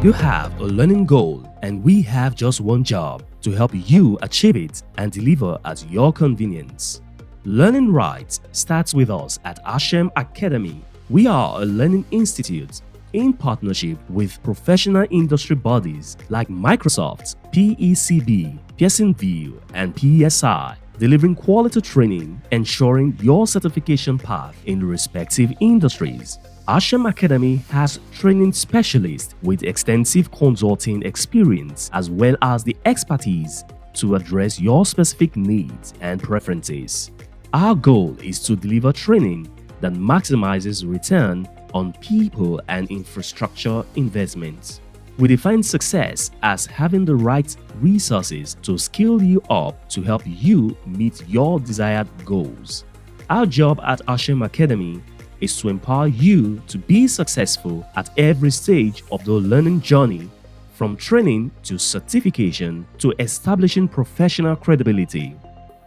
You have a learning goal, and we have just one job to help you achieve it and deliver at your convenience. Learning right starts with us at Azure Academy. We are a learning institute in partnership with professional industry bodies like Microsoft, PECB, Pearson VUE, and PSI, delivering quality training, ensuring your certification path in respective industries. Azure Academy has training specialists with extensive consulting experience as well as the expertise to address your specific needs and preferences. Our goal is to deliver training that maximizes return on people and infrastructure investments. We define success as having the right resources to skill you up to help you meet your desired goals. Our job at Azure Academy is to empower you to be successful at every stage of the learning journey, from training to certification to establishing professional credibility.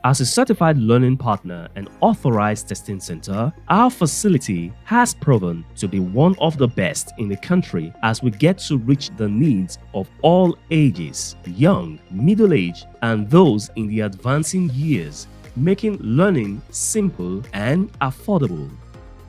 As a certified learning partner and authorized testing center, our facility has proven to be one of the best in the country as we get to reach the needs of all ages, young, middle-aged, and those in the advancing years, making learning simple and affordable.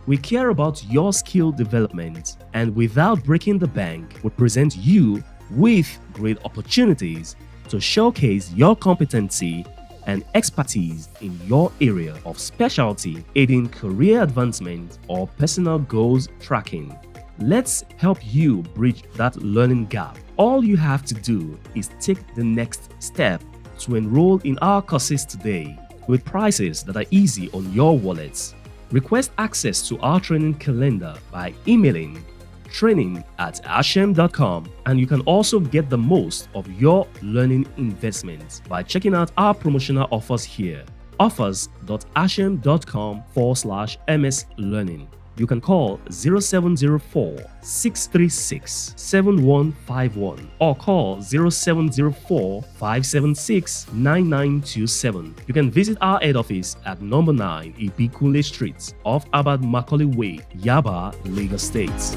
We care about your skill development, and without breaking the bank, we present you with great opportunities to showcase your competency and expertise in your area of specialty, aiding career advancement or personal goals tracking. Let's help you bridge that learning gap. All you have to do is take the next step to enroll in our courses today with prices that are easy on your wallets. Request access to our training calendar by emailing training@ashem.com, and you can also get the most of your learning investments by checking out our promotional offers here. offers.ashem.com/ms learning. You can call 0704-636-7151 or call 0704-576-9927. You can visit our head office at number 9 Ibikunle Street off Abad Macaulay Way, Yaba, Lagos State.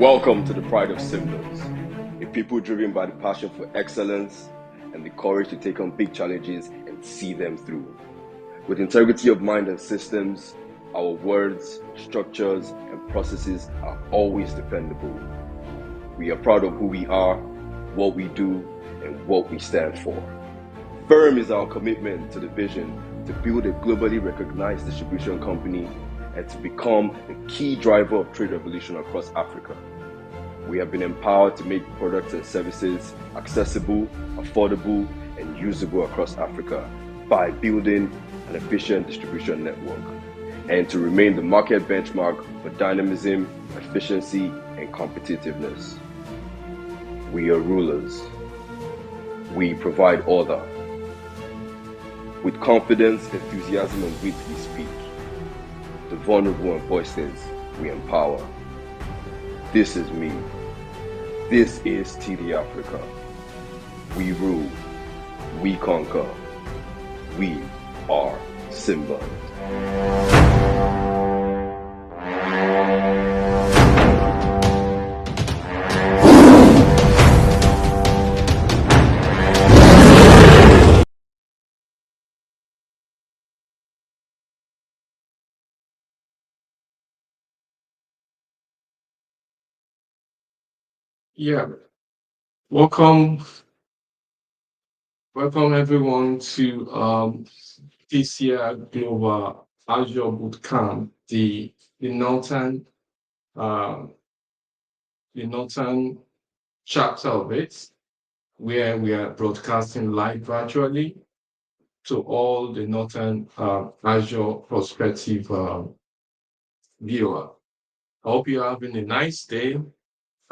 Welcome to the Pride of Symbols, a people driven by the passion for excellence and the courage to take on big challenges and see them through. With integrity of mind and systems, our words, structures, and processes are always dependable. We are proud of who we are, what we do, and what we stand for. Firm is our commitment to the vision to build a globally recognized distribution company and to become the key driver of trade revolution across Africa. We have been empowered to make products and services accessible, affordable, and usable across Africa by building an efficient distribution network, and to remain the market benchmark for dynamism, efficiency, and competitiveness. We are rulers. We provide order. With confidence, enthusiasm, and wit we speak. The vulnerable and voiceless we empower. This is me. This is TD Africa. We rule. We conquer. We are Simba. Yeah, welcome, welcome everyone to this year Global Azure Bootcamp, the northern uh, the northern chapter of it, where we are broadcasting live virtually to all the northern Azure prospective viewer. I hope you're having a nice day,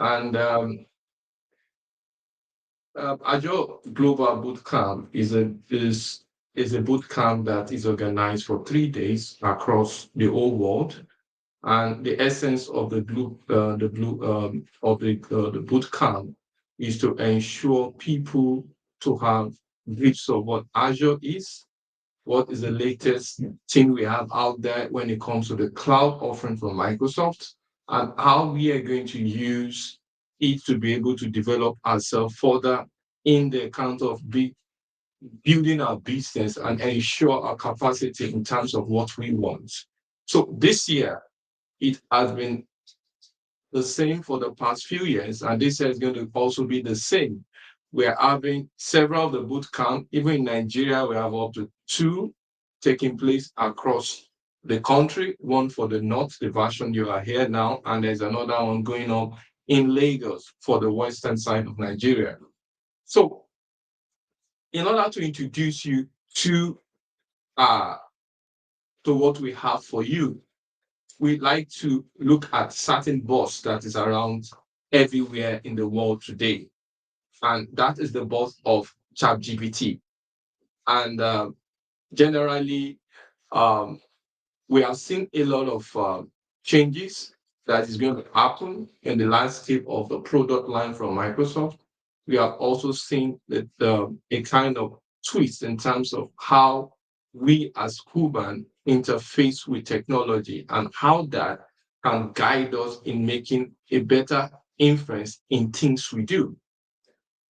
and Azure Global Bootcamp is a bootcamp that is organized for 3 days across the whole world, and the essence of the bootcamp is to ensure people to have grips of what Azure is, what is the latest thing we have out there when it comes to the cloud offering from Microsoft, and how we are going to use it to be able to develop ourselves further in the account of building our business and ensure our capacity in terms of what we want. So this year, it has been the same for the past few years, and this year is going to also be the same. We're having several of the boot camp. Even in Nigeria, we have up to two taking place across the country. One for the north, the version you are here now, and there's another one going on in Lagos for the western side of Nigeria. So, in order to introduce you uh, to what we have for you, we like to look at certain boss that is around everywhere in the world today. And that is the boss of ChatGPT. And generally, um, we have seen a lot of changes that is going to happen in the landscape of the product line from Microsoft. We have also seen that a kind of twist in terms of how we as human interface with technology and how that can guide us in making a better inference in things we do.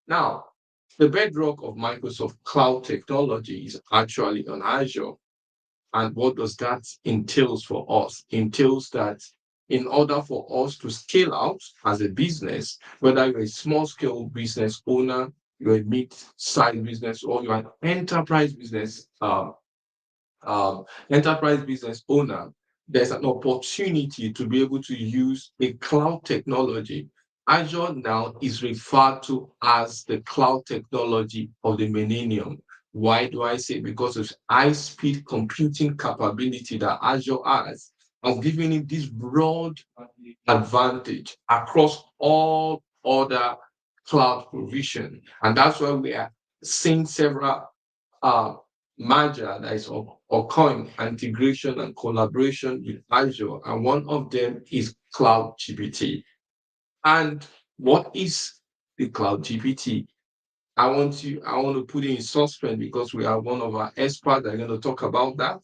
Now, the bedrock of Microsoft cloud technology is actually on Azure. And what does that entails for us? Entails that in order for us to scale out as a business, whether you're a small scale business owner, you're a mid-sized business, or you're an enterprise business owner, there's an opportunity to be able to use a cloud technology. Azure now is referred to as the cloud technology of the millennium. Why do I say? Because of high-speed computing capability that Azure has given it this broad advantage across all other cloud provision. And that's why we are seeing several uh, merger that is occurring, integration and collaboration with Azure, and one of them is Cloud GPT. And what is the Cloud GPT? I want to put it in suspense because we have one of our experts that are going to talk about that.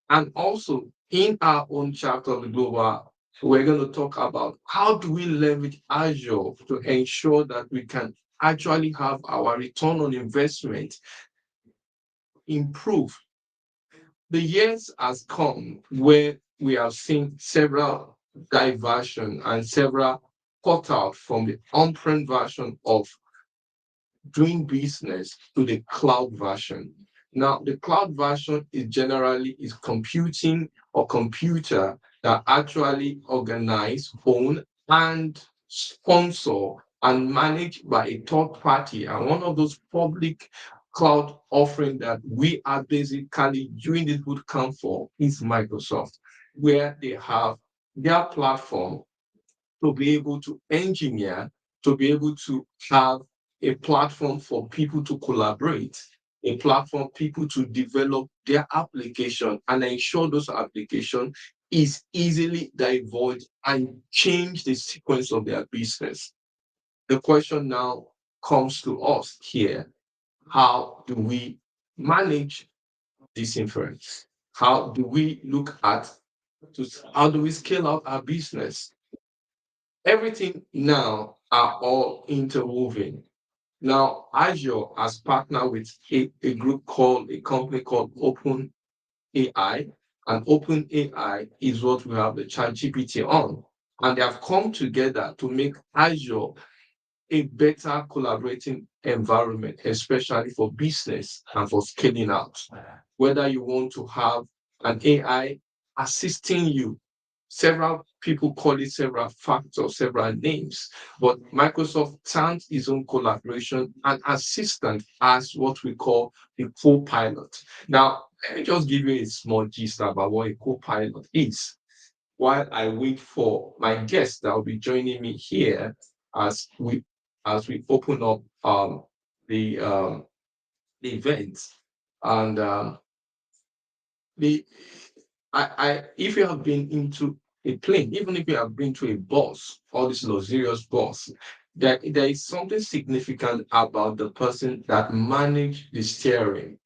And also in our own chapter of the Global we're going to talk about how do we leverage Azure to ensure that we can actually have our return on investment improve. The years has come where we have seen several diversion and several cut out from the on-prem version of doing business to the cloud version. Now, the cloud version is generally is computing or computer that actually organize, own, and sponsor and managed by a third party. And one of those public cloud offering that we are basically doing this bootcamp for is Microsoft, where they have their platform to be able to engineer, to be able to have a platform for people to collaborate, a platform people to develop their application and ensure those application is easily divulged and change the sequence of their business. The question now comes to us here. How do we manage this inference? How do we look at how do we scale out our business? Everything now are all interwoven. Now, Azure has partnered with a group called a company called Open AI, and Open AI is what we have the ChatGPT on. And they have come together to make Azure a better collaborating environment, especially for business and for scaling out. Whether you want to have an AI assisting you, several people call it several factors, several names, but Microsoft terms its own collaboration and assistant as what we call the co-pilot. Now, let me just give you a small gist about what a co-pilot is while I wait for my guest that will be joining me here as we open up the the event. And the I if you have been into a plane, even if you have been to a bus, all this luxurious bus, there is something significant about the person that manage the steering,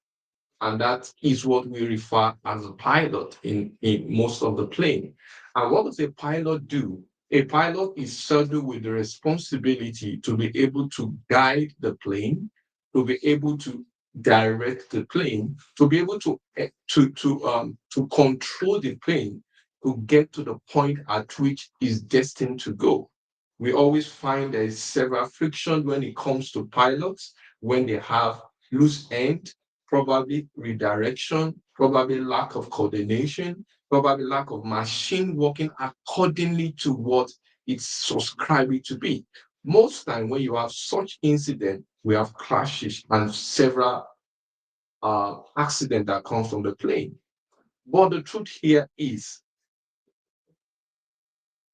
and that is what we refer as a pilot in most of the plane. And what does a pilot do? A pilot is saddled with the responsibility to be able to guide the plane, to be able to direct the plane, to be able to control the plane to get to the point at which it's destined to go. We always find there's several frictions when it comes to pilots when they have loose end, probably redirection, probably lack of coordination, probably lack of machine working accordingly to what it's subscribing to be. Most time when you have such incident, we have crashes and several accidents that come from the plane. But the truth here is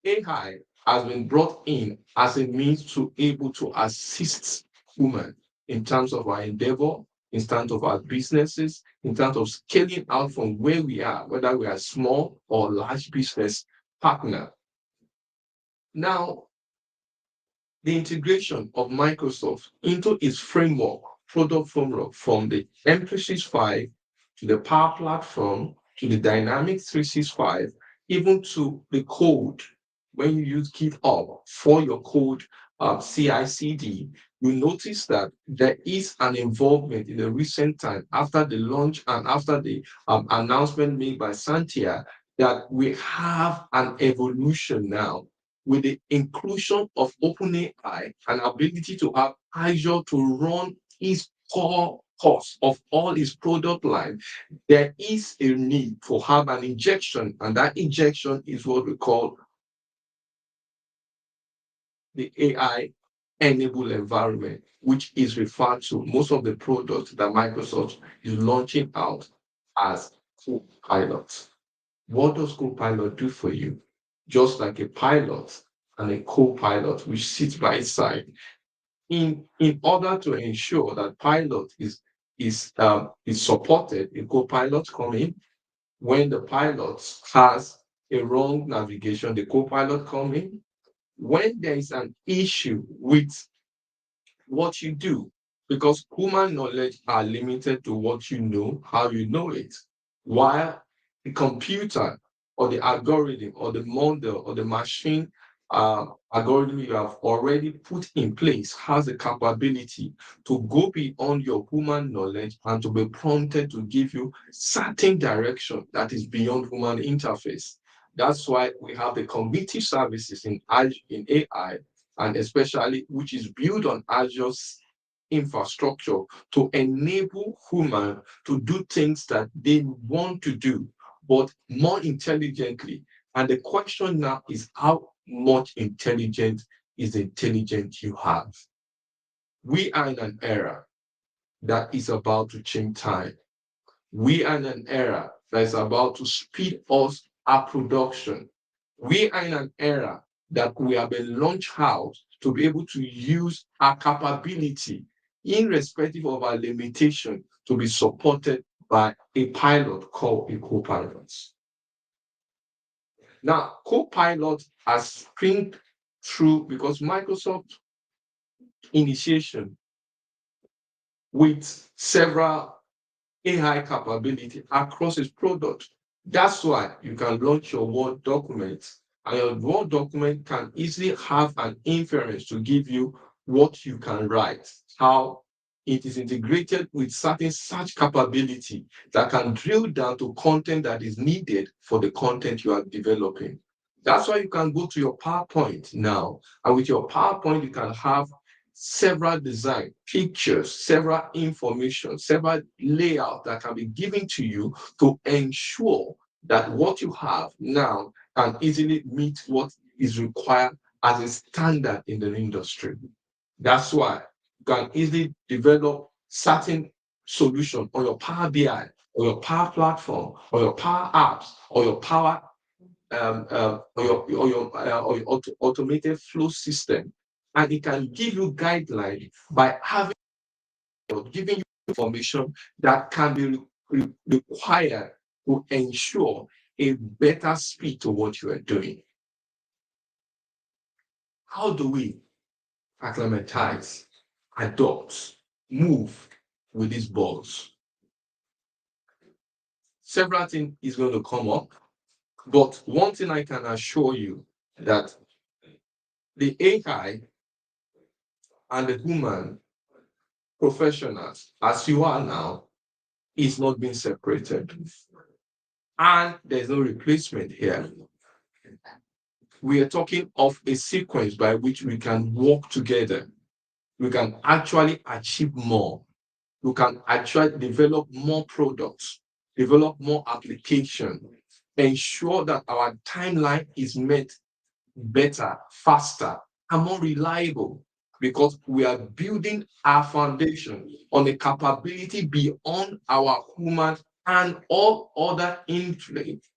AI has been brought in as a means to able to assist human in terms of our endeavor, in terms of our businesses, in terms of scaling out from where we are, whether we are small or large business partner. Now, the integration of Microsoft into its framework, product framework from the M365 to the Power Platform to the Dynamics 365, even to the code. When you use GitHub for your code CI/CD, you notice that there is an involvement in the recent time after the launch and after the announcement made by Santia that we have an evolution now with the inclusion of OpenAI and ability to have Azure to run its core cost of all its product line, there is a need for have an injection, and that injection is what we call the AI enabled environment, which is referred to most of the products that Microsoft is launching out as Copilot. What does Copilot do for you? Just like a pilot and a co-pilot which sits by its side, in order to ensure that pilot is supported, a co-pilot come in. When the pilot has a wrong navigation, the co-pilot come in. When there is an issue with what you do, because human knowledge are limited to what you know, how you know it, while the computer or the algorithm or the model or the machine algorithm you have already put in place has the capability to go beyond your human knowledge and to be prompted to give you certain direction that is beyond human interface. That's why we have the cognitive services in AI, and especially which is built on Azure's infrastructure to enable human to do things that they want to do, but more intelligently. And the question now is, how much intelligent is the intelligence you have? We are in an era that is about to change time. We are in an era that is about to speed us our production. We are in an era that we have been launched out to be able to use our capability, irrespective of our limitation, to be supported by a pilot called a co-pilot. Now, co-pilot has springed through because Microsoft initiation with several AI capability across its product. That's why you can launch your Word document, and your Word document can easily have an inference to give you what you can write, how it is integrated with certain search capability that can drill down to content that is needed for the content you are developing. That's why you can go to your PowerPoint now, and with your PowerPoint, you can have several design, pictures, several information, several layout that can be given to you to ensure that what you have now can easily meet what is required as a standard in the industry. That's why you can easily develop certain solution on your Power BI or your Power Platform or your Power Apps or your Power or your automated flow system, and it can give you guidelines by having or giving you information that can be required to ensure a better speed to what you are doing. How do we acclimatize, adopt, move with these balls? Several things is going to come up, but one thing I can assure you that the AI and the human professionals, as you are now, is not being separated. And there's no replacement here. We are talking of a sequence by which we can work together. We can actually achieve more. We can actually develop more products, develop more applications, ensure that our timeline is met better, faster, and more reliable, because we are building our foundation on a capability beyond our human and all other influence,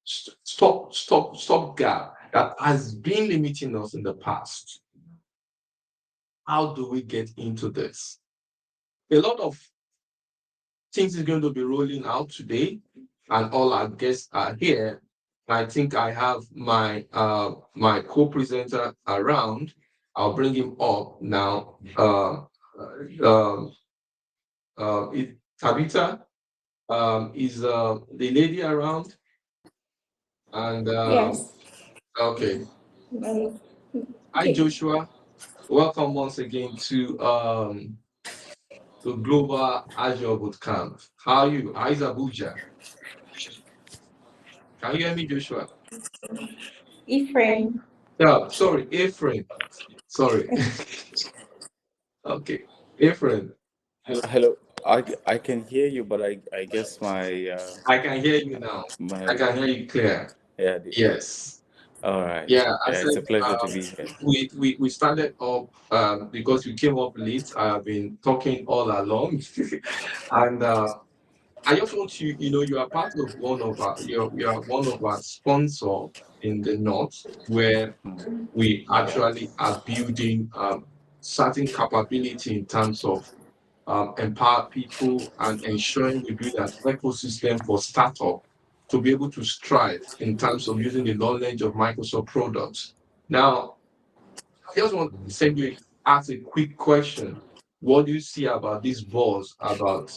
stop gap that has been limiting us in the past. How do we get into this? A lot of things is going to be rolling out today, and all our guests are here. I think I have my my co-presenter around. I'll bring him up now. Tabitha is the lady around, and Yes. okay. Um, Hi, okay. Joshua. Welcome once again to Global Azure Bootcamp. How are you? How is Abuja? Can you hear me, Joshua? Ephraim. Yeah, sorry, Ephraim. Sorry. Okay, Ephraim. Hello. I can hear you, but I guess my I can hear you now. I my can hear you clear. yeah. Yes. All right. Yeah, I Yeah, it's said a pleasure to be here. we started up because we came up late. I have been talking all along, and I just want you are part of one of our you are one of our sponsor in the north, where we actually are building certain capability in terms of empower people and ensuring we build an ecosystem for startup to be able to strive in terms of using the knowledge of Microsoft products. Now, I just want to simply ask a quick question. What do you see about this buzz about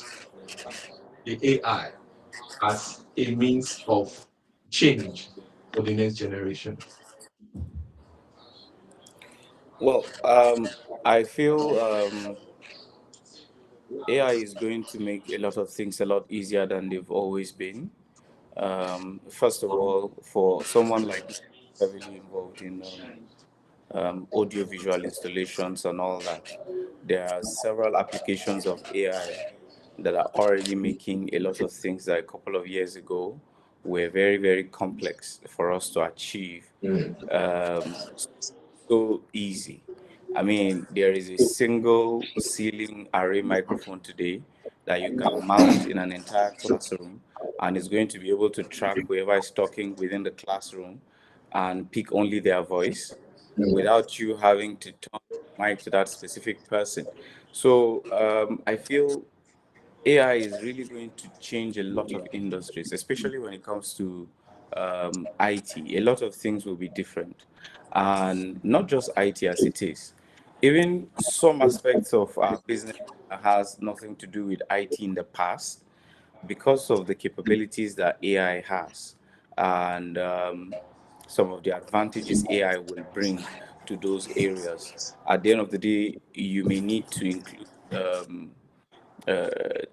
the AI as a means of change for the next generation? Well, I feel AI is going to make a lot of things a lot easier than they've always been. First of all, for someone like me, heavily involved in audio visual installations and all that, there are several applications of AI that are already making a lot of things that a couple of years ago were very, very complex for us to achieve so easy. I mean, there is a single ceiling array microphone today that you can mount in an entire classroom, and it's going to be able to track whoever is talking within the classroom and pick only their voice without you having to turn the mic to that specific person. So I feel AI is really going to change a lot of industries, especially when it comes to IT. A lot of things will be different. And not just IT as it is, even some aspects of our business that has nothing to do with IT in the past, because of the capabilities that AI has and some of the advantages AI will bring to those areas. At the end of the day, you may need to include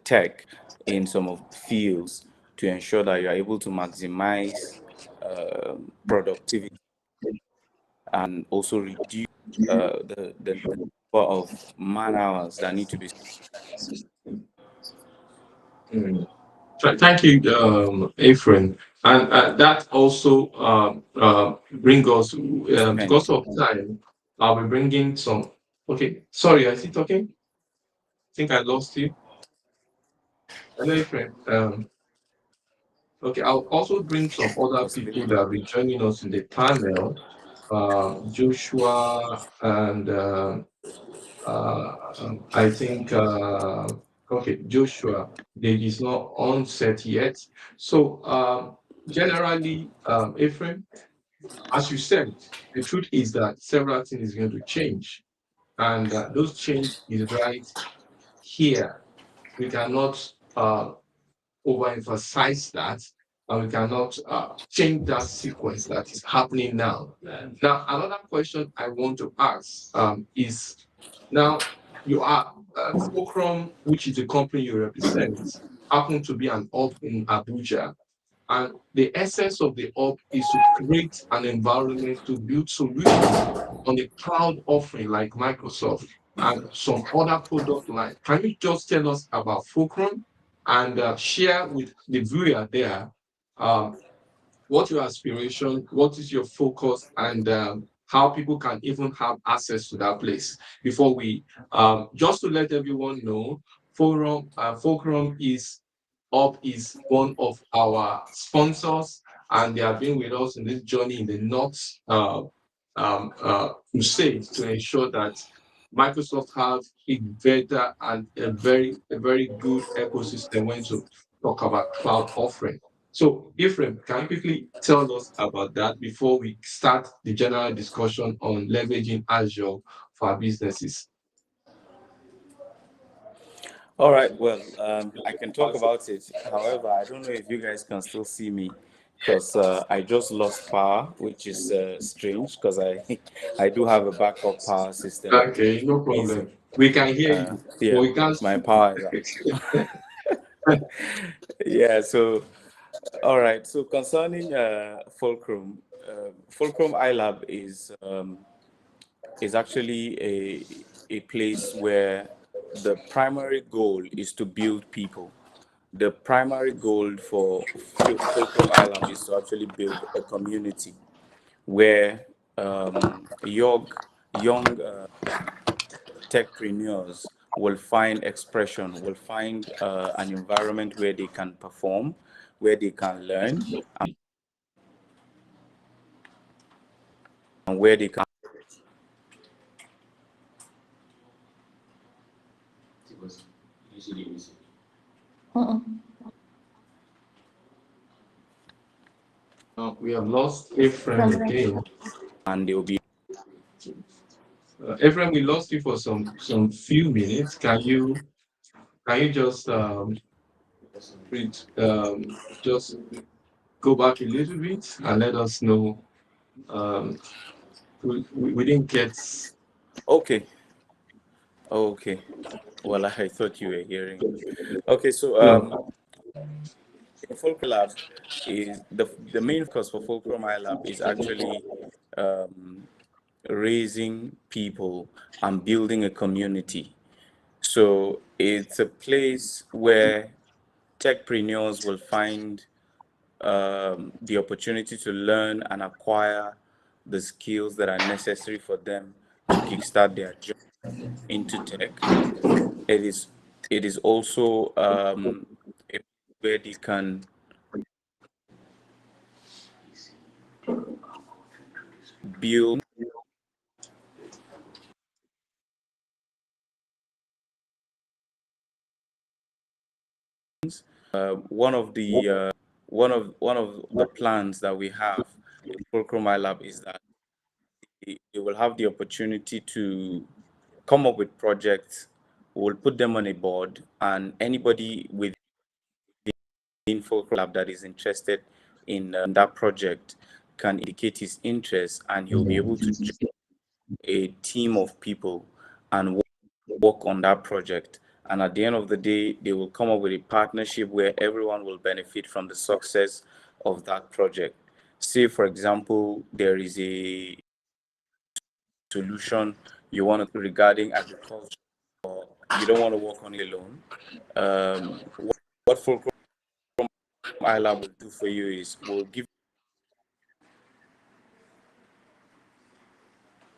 tech in some of the fields to ensure that you are able to maximize productivity and also reduce the number of man hours that need to be Thank you, Ephraim. And that also bring us, spent. because of time, I'll be bringing some. Okay, sorry, I see talking. I think I lost you. Hello, Ephraim. Okay, I'll also bring some other people that will be joining us in the panel. Joshua and I think okay, Joshua, they is not on set yet. So generally, Ephraim, as you said, the truth is that several things is going to change, and those change is right here. We cannot overemphasize that, and we cannot change that sequence that is happening now. Now, another question I want to ask is now you are Fulcrum, which is the company you represent, happen to be an hub in Abuja. And the essence of the hub is to create an environment to build solutions on a cloud offering like Microsoft and some other product line. Can you just tell us about Fulcrum and share with the viewer there um, what's your aspiration, what is your focus, and how people can even have access to that place before we just to let everyone know, Fulcrum is one of our sponsors, and they have been with us in this journey in the North crusade to ensure that Microsoft have a better and a very good ecosystem when to talk about cloud offering. So, Ephraim, can you quickly tell us about that before we start the general discussion on leveraging Azure for our businesses? All right, well, I can talk about it. However, I don't know if you guys can still see me because I just lost power, which is strange because I do have a backup power system. Okay, no problem. Amazing. We can hear you, but Yeah, we can't my see power is you. yeah. So all right. So concerning Fulcrum, Fulcrum iLab is actually a place where the primary goal is to build people. The primary goal for Fulcrum iLab is to actually build a community where young techpreneurs will find expression, will find an environment where they can perform, where they can learn, and where they can. We have lost Ephraim again. And they'll be Ephraim, we lost you for some few minutes. Can you just read just go back a little bit and let us know. We didn't get. Okay. Okay. Well, I thought you were hearing. Okay, so No. Fulcrum Lab is the main focus for Fulcrum iLab is actually um, raising people and building a community. So it's a place where techpreneurs will find the opportunity to learn and acquire the skills that are necessary for them to kickstart their journey into tech. It is also a where they can build one of the plans that we have in Fulcrum iLab is that they will have the opportunity to come up with projects. We'll put them on a board, and anybody within Fulcrum Lab that is interested in that project can indicate his interest, and he'll be able to join a team of people and work on that project. And at the end of the day, they will come up with a partnership where everyone will benefit from the success of that project. Say, for example, there is a solution you want to regarding agriculture, or you don't want to work on it alone. What Fulcrum iLab will do for you is we'll give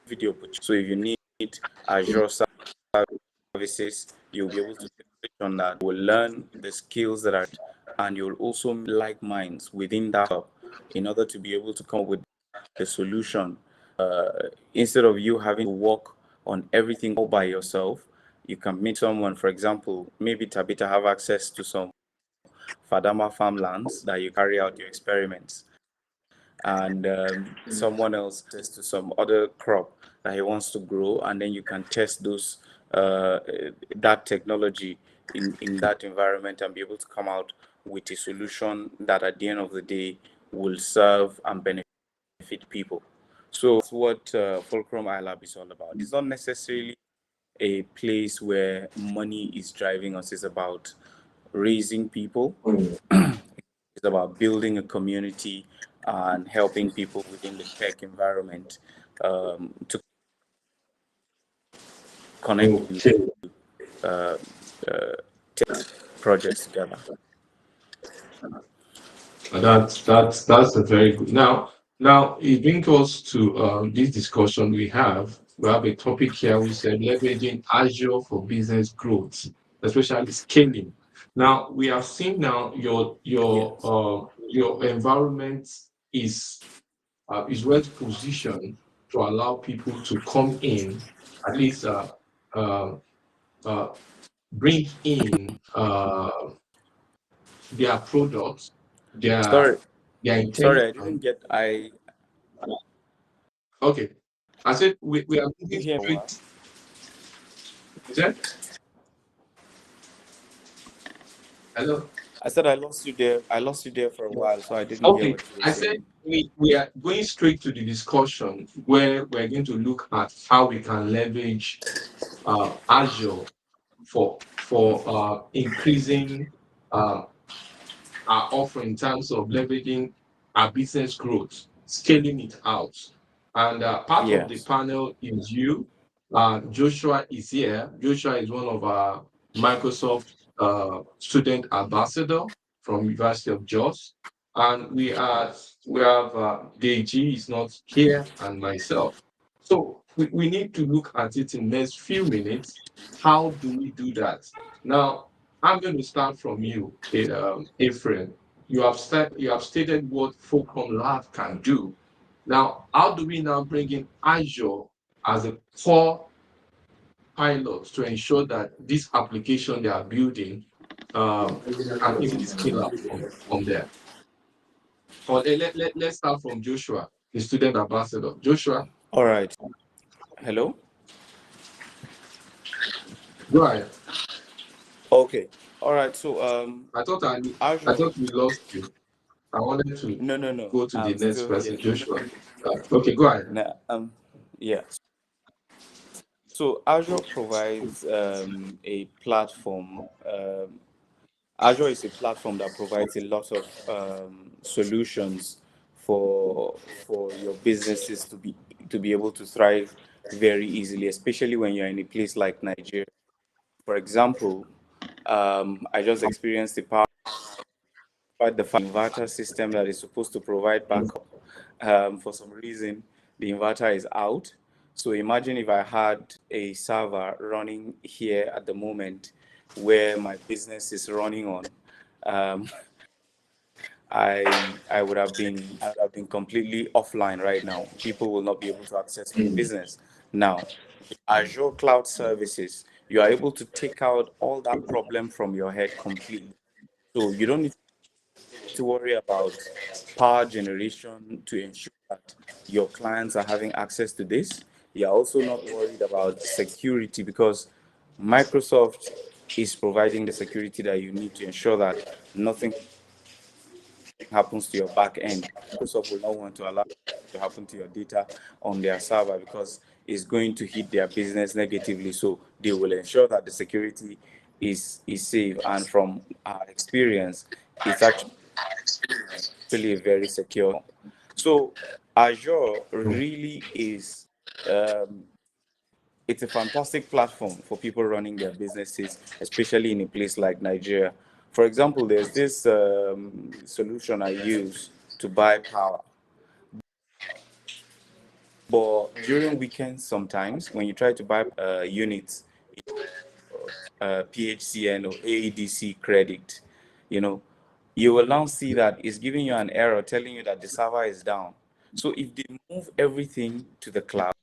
you the opportunity. So if you need Azure services, you'll be able to leverage on that. You'll learn the skills that are, and you'll also like minds within that hub in order to be able to come up with the solution. Instead of you having to work on everything all by yourself, you can meet someone. For example, maybe Tabitha have access to some Fadama farmlands that you carry out your experiments, and someone else test to some other crop that he wants to grow, and then you can test those that technology in that environment and be able to come out with a solution that at the end of the day will serve and benefit people. So that's what Fulcrum iLab is all about. It's not necessarily a place where money is driving us. It's about raising people. It's about building a community and helping people within the tech environment to connect Okay. uh, tech projects together. That's a very good. Now it brings us to this discussion we have. We have a topic here. We said leveraging Azure for business growth, especially scaling. Now we have seen now Yes. your environment is well positioned to allow people to come in, at least uh, uh, bring in their products, their Sorry, their sorry, I didn't intention. get. I Okay. I said we are you moving hear well. straight. Is that hello? I said I lost you there. I lost you there for a while, so I didn't hear Okay. what you were I said saying. we are going straight to the discussion where we're going to look at how we can leverage Azure for increasing uh, our offer in terms of leveraging our business growth, scaling it out. And part of the Yes. panel is you. Joshua is here. Joshua is one of our Microsoft student ambassador from University of Jos. And we have Deji is not here and myself. So we need to look at it in the next few minutes. How do we do that? Now, I'm going to start from you, Ephraim. You have stated what Fulcrum Lab can do. Now, how do we now bring in Azure as a core pilot to ensure that this application they are building can easily scale up from there? Or let's start from Joshua, the student ambassador. Joshua, All right. Hello. go ahead. Okay. All right. So I thought Azure. we lost you. I wanted to No. go to the I'm next still person, here. Joshua. Okay, go ahead. No, yeah. So Azure provides a platform. Azure is a platform that provides a lot of solutions for your businesses to be able to thrive very easily, especially when you're in a place like Nigeria. For example, I just experienced the inverter system that is supposed to provide backup. For some reason, the inverter is out. So imagine if I had a server running here at the moment where my business is running on. Um, I would have been completely offline right now. People will not be able to access my business. Now, with Azure Cloud Services, you are able to take out all that problem from your head completely. So you don't need to worry about power generation to ensure that your clients are having access to this. You're also not worried about security because Microsoft is providing the security that you need to ensure that nothing happens to your back end. Microsoft will not want to allow to happen to your data on their server because it's going to hit their business negatively. So they will ensure that the security is safe. And from our experience, it's actually a very secure. So Azure really is um, it's a fantastic platform for people running their businesses, especially in a place like Nigeria. For example, there's this solution I use to buy power. But during weekends, sometimes when you try to buy units, PHCN or AEDC credit, you know, you will now see that it's giving you an error telling you that the server is down. So if they move everything to the cloud,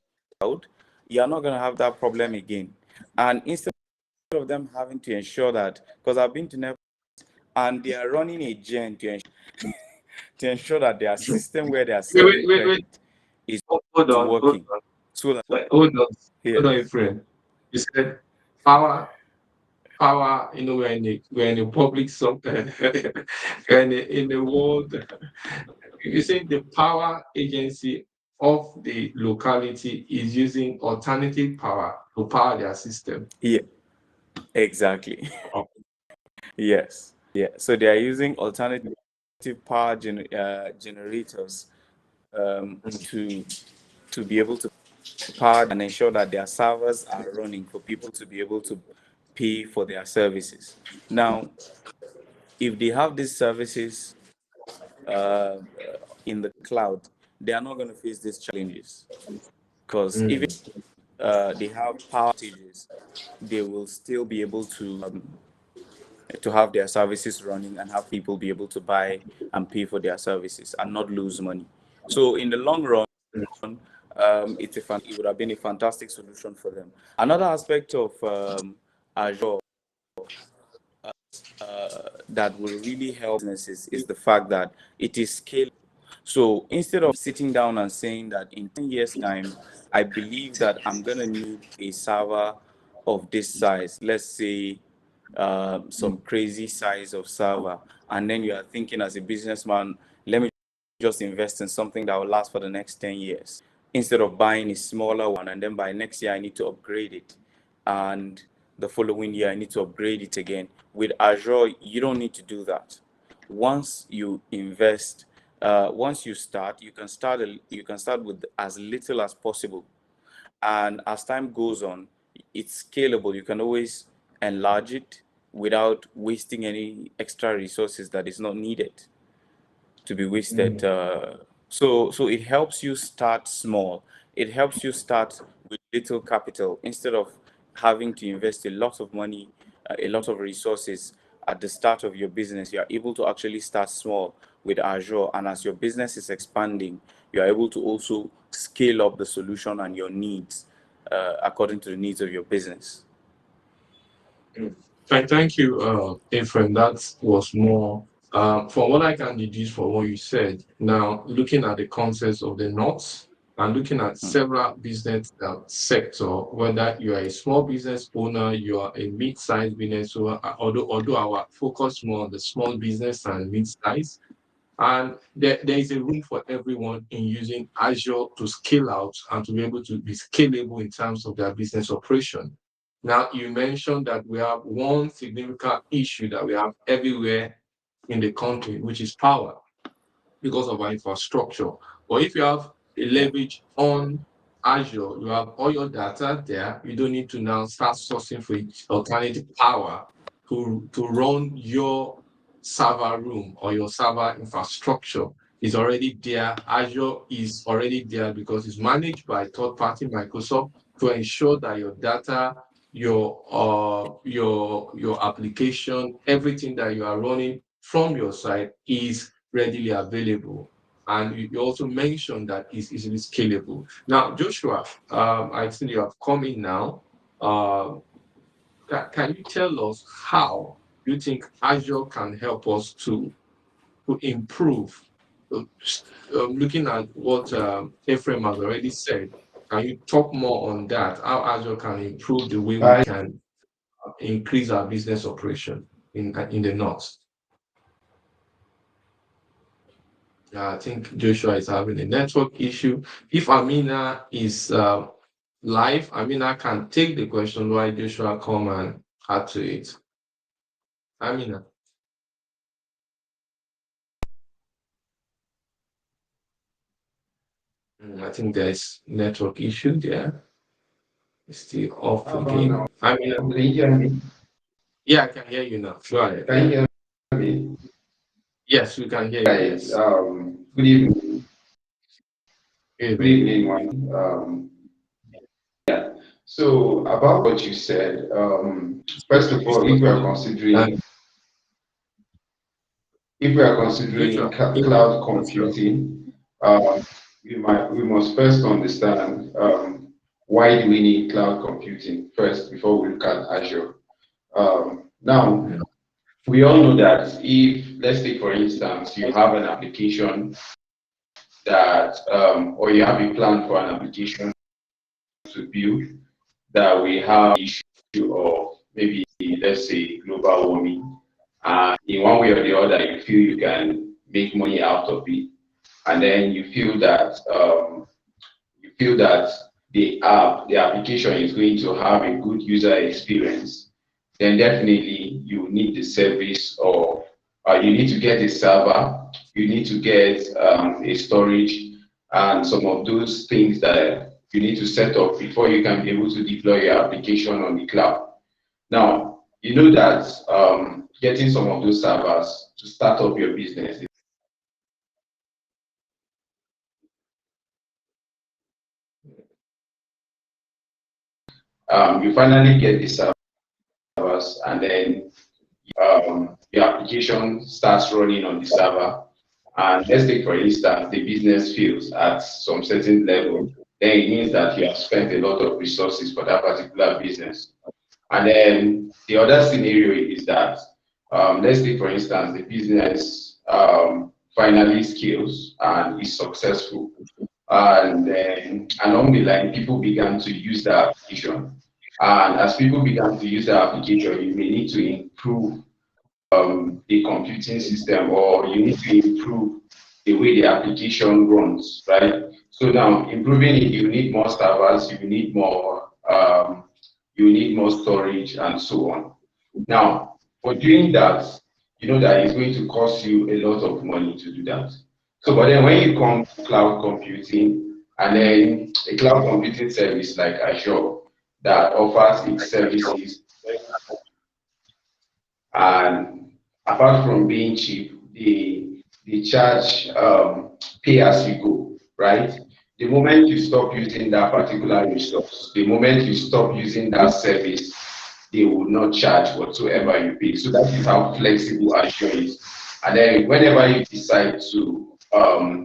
you're not going to have that problem again. And instead of them having to ensure that, because I've been to Nepal and they are running a gen to ensure that their system where they are selling Wait. credit is Hold on, hold working. on. So that, Hold on, yeah, hold on, friend. You said power, power. You know, we're in a public we're in the world. You say the power agency of the locality is using alternative power to power their system. yeah, exactly. Oh. Yes, yeah. So they are using alternative power generators to be able to power and ensure that their servers are running for people to be able to pay for their services. Now, if they have these services uh, in the cloud, they are not going to face these challenges because even they have power outages, they will still be able to have their services running and have people be able to buy and pay for their services and not lose money. So in the long run, it would have been a fantastic solution for them. Another aspect of Azure that will really help businesses is the fact that it is scalable. So instead of sitting down and saying that in 10 years' time, I believe that I'm going to need a server of this size, let's say some crazy size of server, and then you are thinking as a businessman, let me just invest in something that will last for the next 10 years instead of buying a smaller one and then by next year I need to upgrade it and the following year I need to upgrade it again. With Azure, you don't need to do that. Once you invest, once you start, you can start with as little as possible, and as time goes on, it's scalable. You can always enlarge it without wasting any extra resources that is not needed to be wasted. So it helps you start small. It helps you start with little capital instead of having to invest a lot of money, a lot of resources at the start of your business. You are able to actually start small with Azure, and as your business is expanding, you are able to also scale up the solution and your needs according to the needs of your business. Thank you, Ephraim. That was more from what I can deduce from what you said. Now, looking at the concepts of the knots and looking at several business sector, whether you are a small business owner, you are a mid-sized business owner, although our focus more on the small business and mid-size. And there is a room for everyone in using Azure to scale out and to be able to be scalable in terms of their business operation. Now, you mentioned that we have one significant issue that we have everywhere in the country, which is power, because of our infrastructure. But if you have a leverage on Azure, you have all your data there. You don't need to now start sourcing for alternative power to run your server room or your server infrastructure. Is already there. Azure is already there because it's managed by third-party Microsoft to ensure that your data, your application, everything that you are running from your side is readily available. And you also mentioned that it's easily scalable. Now, Joshua, I think you have come in now. Can you tell us how you think Azure can help us to improve? Looking at what Ephraim has already said, can you talk more on that? How Azure can improve the way we can increase our business operation in the north? I think Joshua is having a network issue. If Amina is live, Amina can take the question while Joshua come and add to it. Amina. I think there's network issue there. It's still off again. Amina. Can you hear me? Yeah, I can hear you now. Go ahead. Can you hear me? Yes, we can hear you. Guys, Yes. good evening. Good Good evening, one. Yeah. So about what you said, first of all, if we are considering cloud computing, we must first understand why do we need cloud computing first before we look at Azure. Now, we all know that if, let's say for instance, you have an application that, or you have a plan for an application to build that we have issue of maybe, let's say, global warming, and in one way or the other, you feel you can make money out of it, and then you feel that the application is going to have a good user experience, then definitely you need the service of, you need to get a server, you need to get a storage, and some of those things that you need to set up before you can be able to deploy your application on the cloud. Now, you know that getting some of those servers to start up your business, you finally get the servers, and then your application starts running on the server. And let's take, for instance, the business fails at some certain level, then it means that you have spent a lot of resources for that particular business. And then the other scenario is that, let's take, for instance, the business finally scales and is successful. And then along the line, people began to use the application. And as people began to use the application, you may need to improve the computing system, or you need to improve the way the application runs, right? So now, improving it, you need more servers, you need more storage, and so on. Now, for doing that, you know that it's going to cost you a lot of money to do that. So, but then when you come to cloud computing, and then a cloud computing service like Azure that offers its services, and apart from being cheap, they charge pay as you go, right? The moment you stop using that particular resource, the moment you stop using that service, they will not charge whatsoever you pay. So that is how flexible Azure is. And then whenever you decide to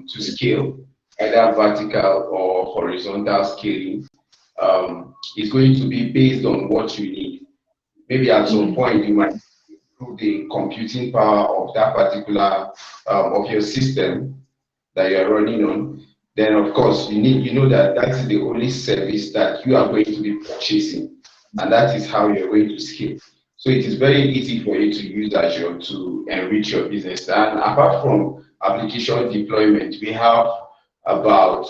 scale, either vertical or horizontal scaling, it's going to be based on what you need. Maybe at some point you might improve the computing power of that particular of your system that you are running on. Then of course you know that that is the only service that you are going to be purchasing, and that is how you're going to scale. So it is very easy for you to use Azure to enrich your business. And apart from application deployment. We have about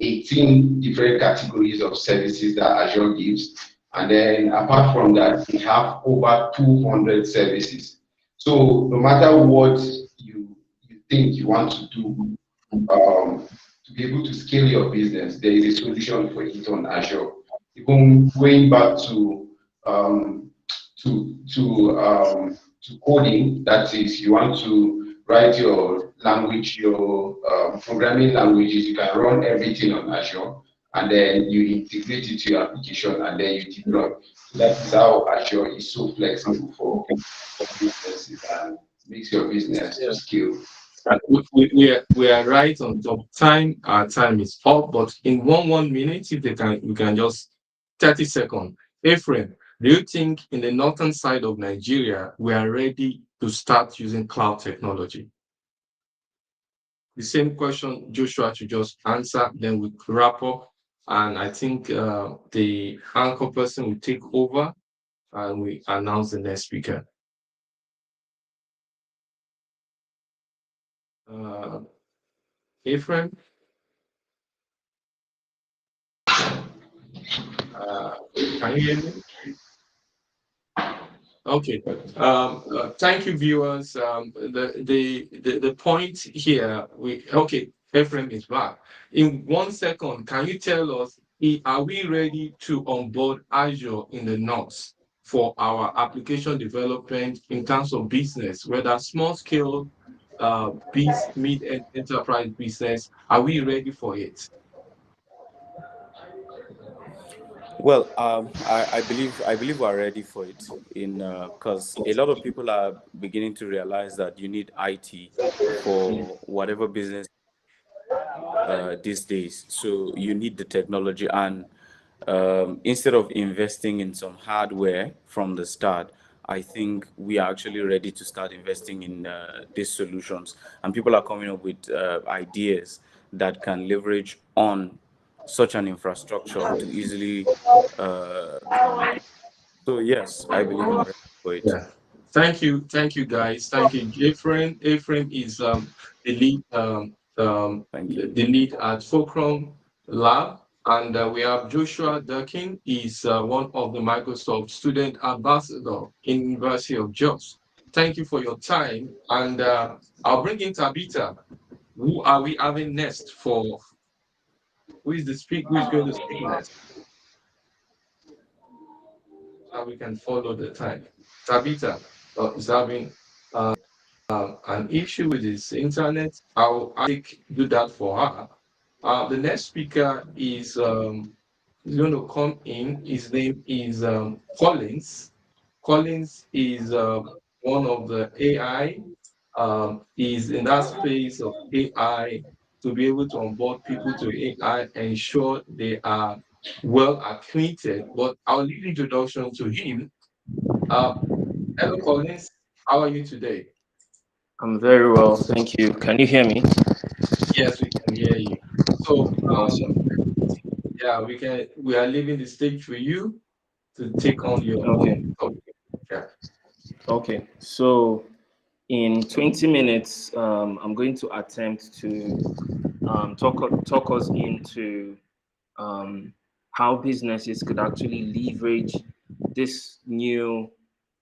18 different categories of services that Azure gives. And then apart from that, we have over 200 services. So no matter what you think you want to do, to be able to scale your business, there is a solution for it on Azure. Even going back um, to coding, that is, you want to write your language, your programming languages, you can run everything on Azure, and then you integrate it to your application, and then you deploy. So that is how Azure is so flexible for businesses and makes your business to scale. And we are right on top time. Our time is up, but in one minute, if they can, we can just 30 seconds. Ephraim, do you think in the northern side of Nigeria we are ready to start using cloud technology? The same question Joshua should just answer, then we wrap up. And I think the anchor person will take over and we announce the next speaker. Ephraim? Can you hear me? Okay. Thank you, viewers. The point here, Ephraim is back. In 1 second, can you tell us, are we ready to onboard Azure in the north for our application development in terms of business, whether small scale, mid enterprise business? Are we ready for it? Well, I believe we're ready for it because a lot of people are beginning to realize that you need IT for whatever business these days. So you need the technology, and instead of investing in some hardware from the start, I think we are actually ready to start investing in these solutions, and people are coming up with ideas that can leverage on such an infrastructure to easily. So yes, I believe we're ready for it. Yeah. Thank you, guys. Thank you, Ephraim. Ephraim is the lead Thank you. the lead at Fulcrum Lab, and we have Joshua Durkin. Is one of the Microsoft student ambassador in University of Jos. Thank you for your time, and I'll bring in Tabitha. Who are we having next? Who is going to speak next? So we can follow the time. Tabitha is having an issue with his internet. I'll do that for her. The next speaker is going to come in. His name is Collins. Collins is one of the AI. Is in that space of AI to be able to onboard people to AI, ensure they are well acquainted. But I'll leave introduction to him. Hello, Collins. How are you today? I'm very well, thank you. Can you hear me? Yes, we can hear you. So, Awesome. yeah, we are leaving the stage for you to take on your Okay. topic. Yeah. Okay. So in 20 minutes, I'm going to attempt to talk us into how businesses could actually leverage this new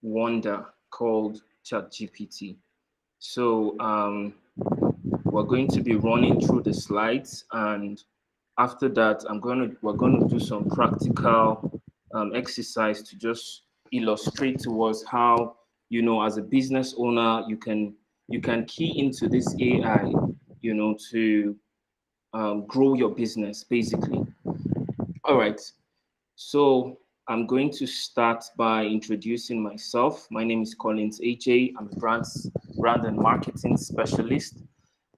wonder called ChatGPT. So we're going to be running through the slides, and after that, we're going to do some practical exercise to just illustrate to us how, as a business owner, you can key into this AI, to grow your business, basically. All right. So I'm going to start by introducing myself. My name is Collins AJ. I'm a brand and marketing specialist,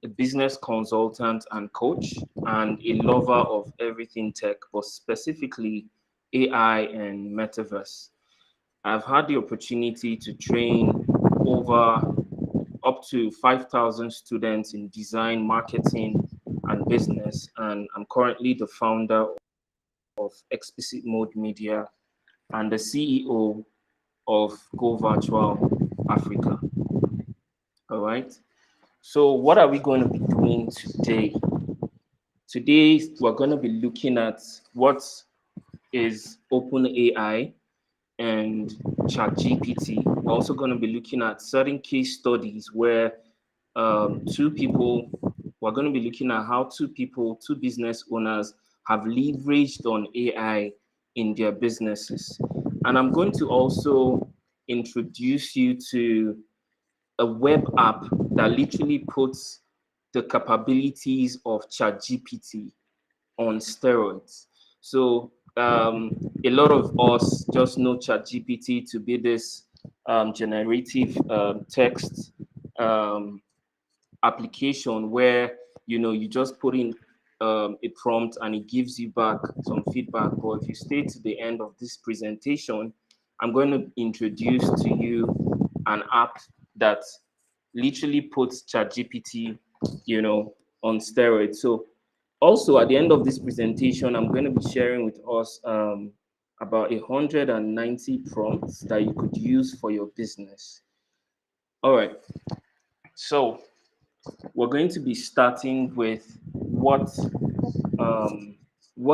a business consultant and coach, and a lover of everything tech, but specifically AI and metaverse. I've had the opportunity to train over up to 5,000 students in design, marketing, and business, and I'm currently the founder of Explicit Mode Media and the CEO of GoVirtualAfrica. All right. So what are we going to be doing today? Today, we're going to be looking at what is OpenAI and ChatGPT. We're also going to be looking at certain case studies where we're going to be looking at how two business owners have leveraged on AI in their businesses. And I'm going to also introduce you to a web app that literally puts the capabilities of ChatGPT on steroids. So a lot of us just know ChatGPT to be this generative text um, application where you just put in a prompt and it gives you back some feedback. But if you stay to the end of this presentation, I'm going to introduce to you an app that literally puts ChatGPT, on steroids. So also at the end of this presentation, I'm going to be sharing with us about 190 prompts that you could use for your business. All right. So we're going to be starting with what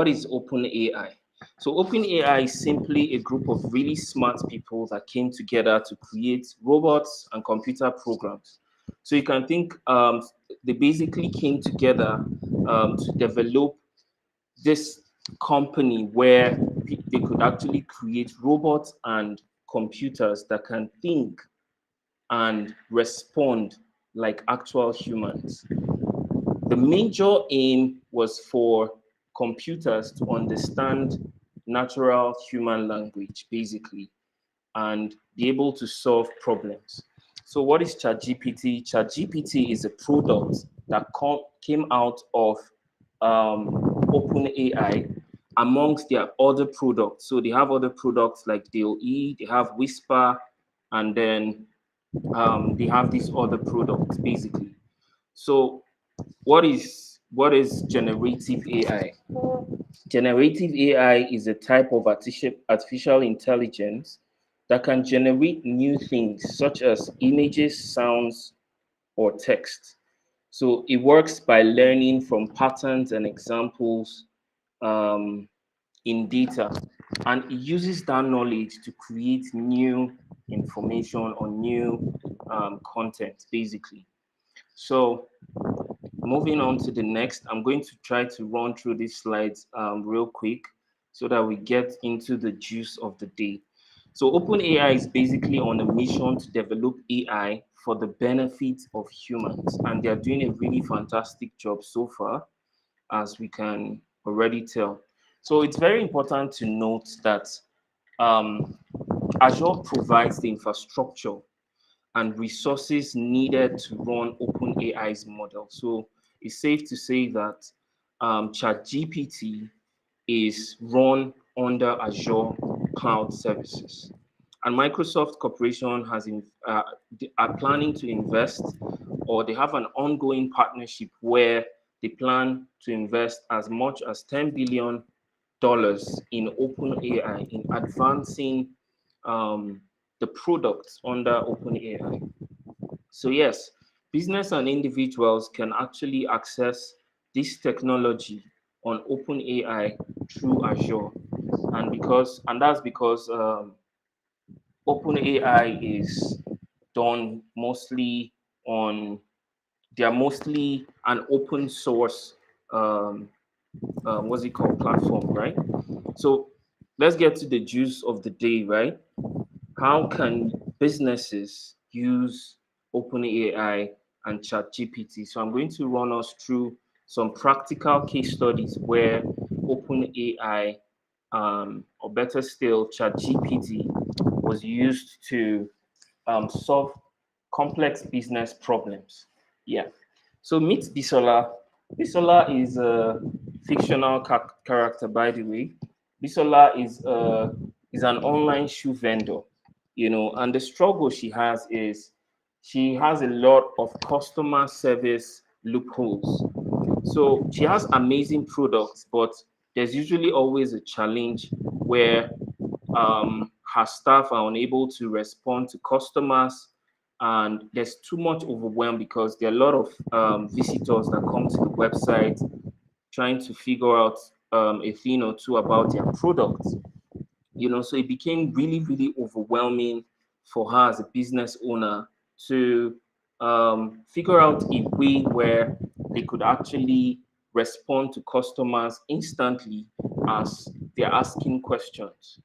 is OpenAI. So OpenAI is simply a group of really smart people that came together to create robots and computer programs. So you can think they basically came together to develop this company where they could actually create robots and computers that can think and respond like actual humans. The major aim was for computers to understand natural human language, basically, and be able to solve problems. So, what is ChatGPT? ChatGPT is a product that came out of OpenAI amongst their other products. So, they have other products like DOE, they have Whisper, and then they have these other products, basically. So, what is generative AI? Generative AI is a type of artificial intelligence that can generate new things such as images, sounds, or text. So it works by learning from patterns and examples um, in data, and it uses that knowledge to create new information or new content, basically. So moving on to the next, I'm going to try to run through these slides real quick so that we get into the juice of the day. So OpenAI is basically on a mission to develop AI for the benefit of humans, and they're doing a really fantastic job so far, as we can already tell. So it's very important to note that um, Azure provides the infrastructure and resources needed to run OpenAI's model. So it's safe to say that ChatGPT is run under Azure Cloud Services. And Microsoft Corporation are planning to invest, or they have an ongoing partnership where they plan to invest as much as $10 billion in OpenAI, in advancing the products under OpenAI. So yes, business and individuals can actually access this technology on OpenAI through Azure, and that's because OpenAI is done mostly on they are mostly an open source what's it called platform, right? So let's get to the juice of the day, right? How can businesses use OpenAI and ChatGPT? So I'm going to run us through some practical case studies where OpenAI, or better still, ChatGPT was used to solve complex business problems. Yeah. So meet Bisola. Bisola is a fictional character, by the way. Bisola is an online shoe vendor, and the struggle she has is she has a lot of customer service loopholes. So she has amazing products, but there's usually always a challenge where her staff are unable to respond to customers, and there's too much overwhelm because there are a lot of visitors that come to the website trying to figure out a thing or two about their product. So it became really, really overwhelming for her as a business owner to figure out a way where they could actually respond to customers instantly as they're asking questions.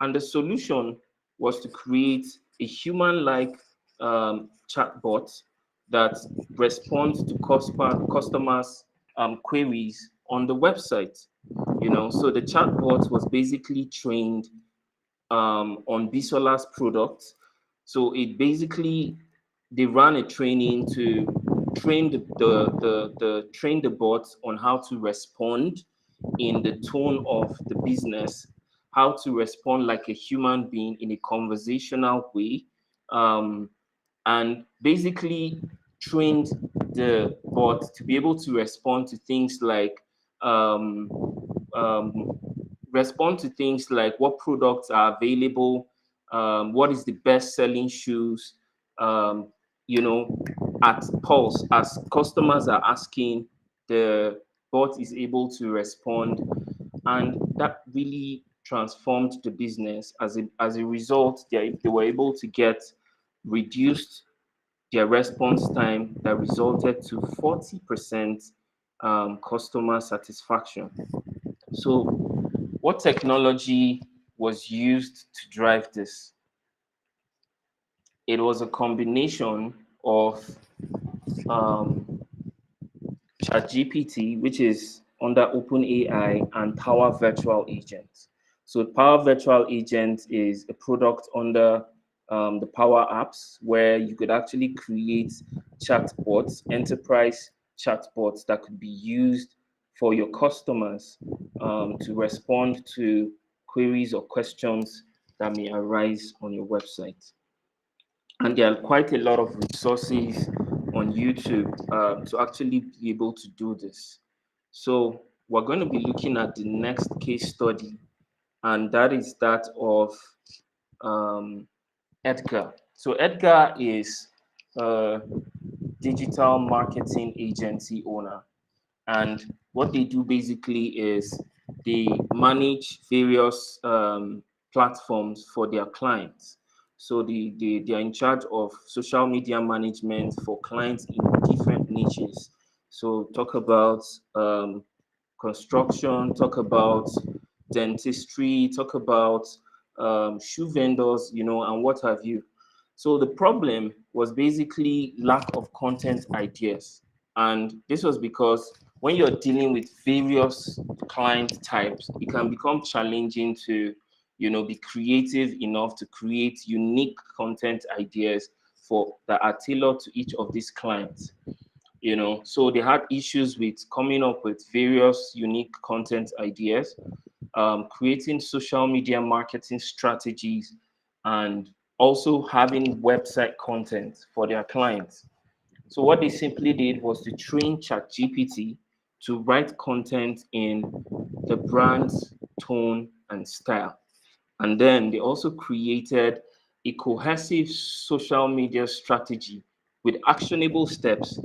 And the solution was to create a human-like chatbot that responds to customers' queries on the website. So the chatbot was basically trained on Bisola's products. So it basically, they ran a training to train train the bots on how to respond in the tone of the business, how to respond like a human being in a conversational way, and basically trained the bot to be able to respond to things like um, um, what products are available, what is the best selling shoes, um, you know, at pulse. As customers are asking, the bot is able to respond, and that really transformed the business. As a result, they were able to get reduced their response time that resulted to 40% customer satisfaction. So, what technology was used to drive this? It was a combination of um, ChatGPT, which is under OpenAI, and Power Virtual Agent. So Power Virtual Agent is a product under the Power Apps, where you could actually create chatbots, enterprise chatbots that could be used for your customers to respond to queries or questions that may arise on your website. And there are quite a lot of resources on YouTube to actually be able to do this. So we're going to be looking at the next case study, and that is that of um, Edgar. So Edgar is a digital marketing agency owner, and what they do basically is they manage various platforms for their clients. So they are in charge of social media management for clients in different niches. So talk about construction, talk about dentistry, talk about shoe vendors, and what have you. So the problem was basically lack of content ideas. And this was because when you're dealing with various client types, it can become challenging to, be creative enough to create unique content ideas that are tailored to each of these clients. So they had issues with coming up with various unique content ideas, creating social media marketing strategies, and also having website content for their clients. So what they simply did was to train ChatGPT to write content in the brand's tone and style. And then they also created a cohesive social media strategy with actionable steps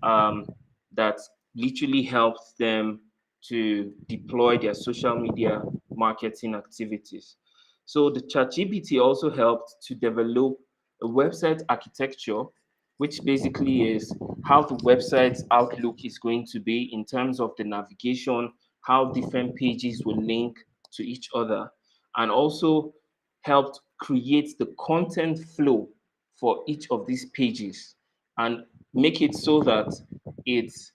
um, that literally helps them to deploy their social media marketing activities. So the ChatGPT also helped to develop a website architecture, which basically is how the website's outlook is going to be in terms of the navigation, how different pages will link to each other, and also helped create the content flow for each of these pages and make it so that it's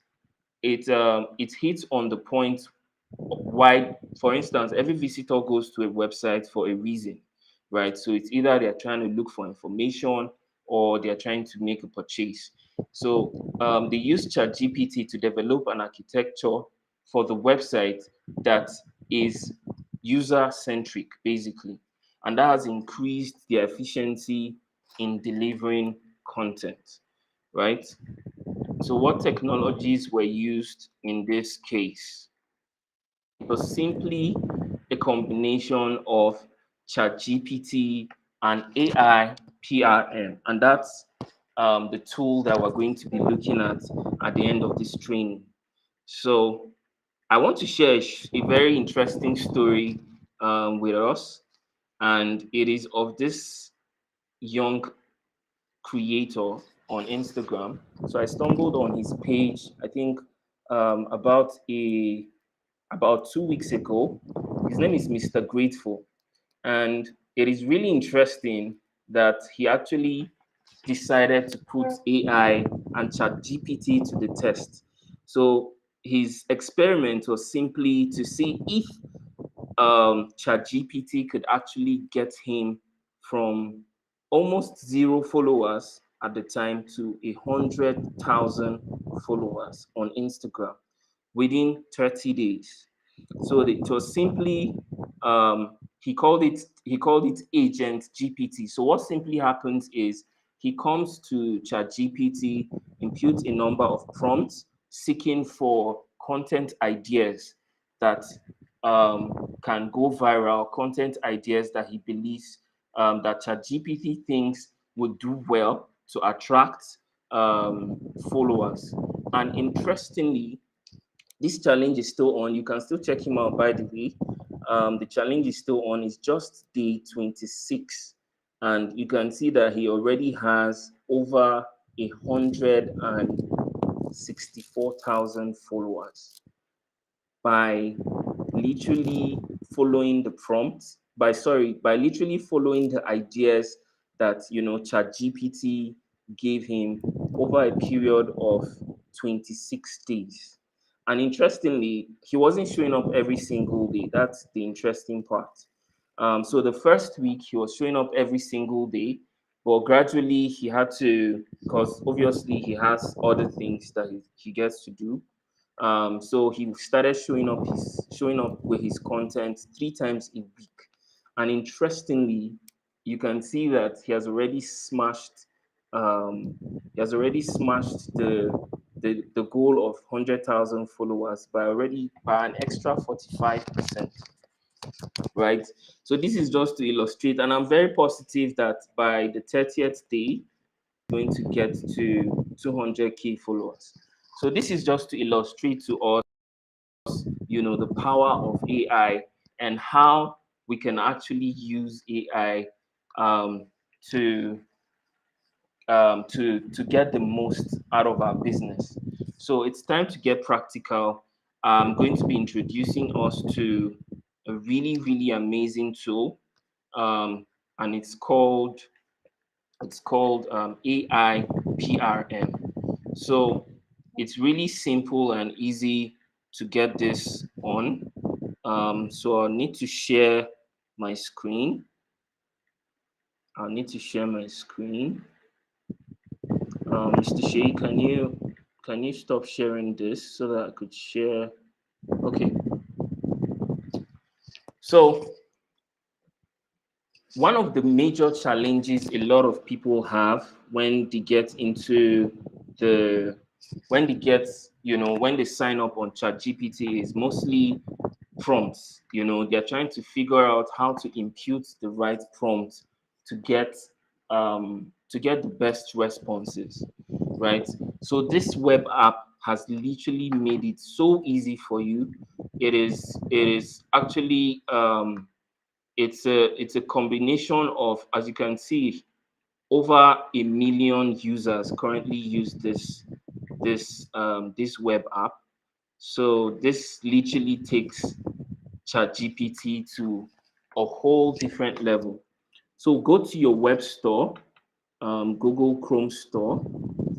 it hits on the point why, for instance, every visitor goes to a website for a reason, right? So it's either they're trying to look for information or they're trying to make a purchase. So they use ChatGPT to develop an architecture for the website that is user centric, basically, and that has increased their efficiency in delivering content, right? So what technologies were used in this case? It was simply a combination of ChatGPT and AI PRM, and that's the tool that we're going to be looking at the end of this training. So I want to share a very interesting story with us, and it is of this young creator on Instagram. So I stumbled on his page, I think about 2 weeks ago. His name is Mr. Grateful. And it is really interesting that he actually decided to put AI and ChatGPT to the test. So his experiment was simply to see if ChatGPT could actually get him from almost 0 followers at the time to 100,000 followers on Instagram within 30 days. So it was simply he called it agent GPT. So what simply happens is he comes to ChatGPT, imputes a number of prompts seeking for content ideas that can go viral, content ideas that he believes that ChatGPT thinks would do well to attract followers. And interestingly, this challenge is still on. You can still check him out, by the way. The challenge is still on. It's just day 26. And you can see that he already has over 164,000 followers by literally following the prompts, by literally following the ideas that ChatGPT gave him over a period of 26 days. And interestingly, he wasn't showing up every single day. That's the interesting part. So the first week he was showing up every single day, but gradually he had to, because obviously he has other things that he gets to do. So he started showing up with his content 3 times a week. And interestingly, you can see that he has already smashed the goal of 100,000 followers by an extra 45%. Right. So this is just to illustrate, and I'm very positive that by the 30th day, we're going to get to 200K followers. So this is just to illustrate to us, the power of AI and how we can actually use AI to to get the most out of our business. So it's time to get practical. I'm going to be introducing us to a really, really amazing tool, and it's called AI PRM. So it's really simple and easy to get this on. So I'll need to share my screen. Mr. Shay, can you stop sharing this so that I could share? Okay. So one of the major challenges a lot of people have when they get when they sign up on ChatGPT is mostly prompts. They're trying to figure out how to impute the right prompt to get the best responses, right? So this web app has literally made it so easy for you. It is actually it's a combination of, as you can see, over 1 million users currently use this web app. So this literally takes ChatGPT to a whole different level. So go to your web store, Google Chrome store,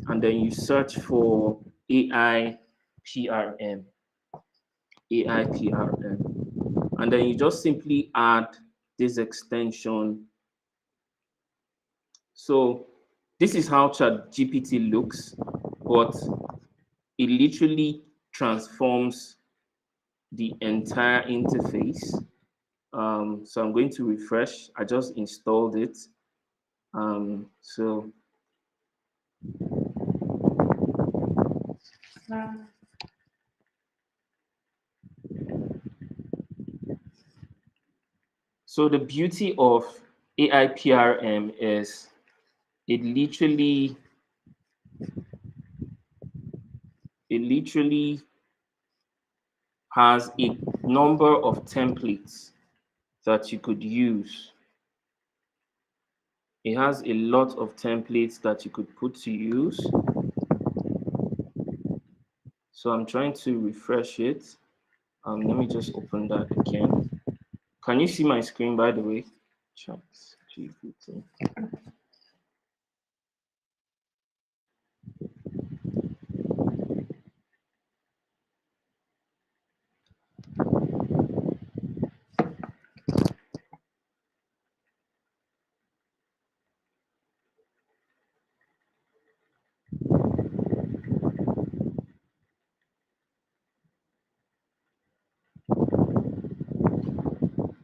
and then you search for AI PRM. AI PRM. And then you just simply add this extension. So this is how ChatGPT looks, but it literally transforms the entire interface. So I'm going to refresh. I just installed it. So the beauty of AI PRM is it literally literally has a number of templates that you could use. It has a lot of templates that you could put to use. So I'm trying to refresh it. Let me just open that again. Can you see my screen, by the way? ChatGPT.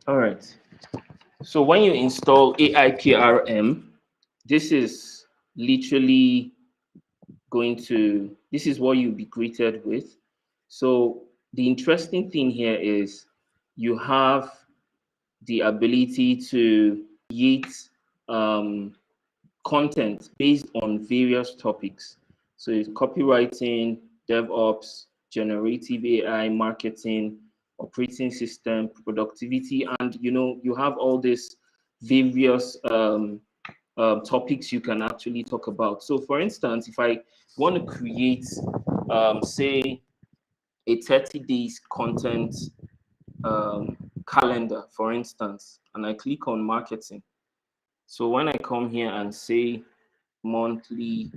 All right. So when you install AIPRM, this is literally this is what you'll be greeted with. So the interesting thing here is you have the ability to create content based on various topics. So it's copywriting, DevOps, generative AI, marketing, operating system, productivity, and you have all these various topics you can actually talk about. So for instance, if I want to create, say, a 30 days content calendar, for instance, and I click on marketing. So when I come here and say monthly,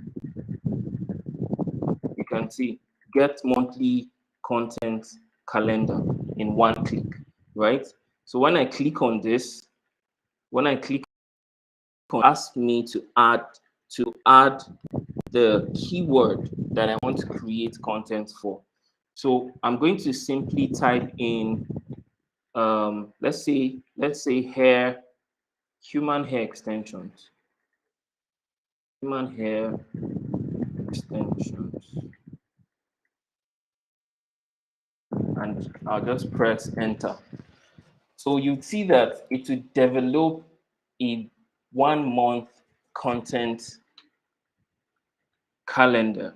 you can see get monthly content calendar in one click, right? So when I click on this, ask me to add the keyword that I want to create content for. So I'm going to simply type in let's say hair, human hair extensions, human hair extensions, and I'll just press enter. So you see that it will develop a 1 month content calendar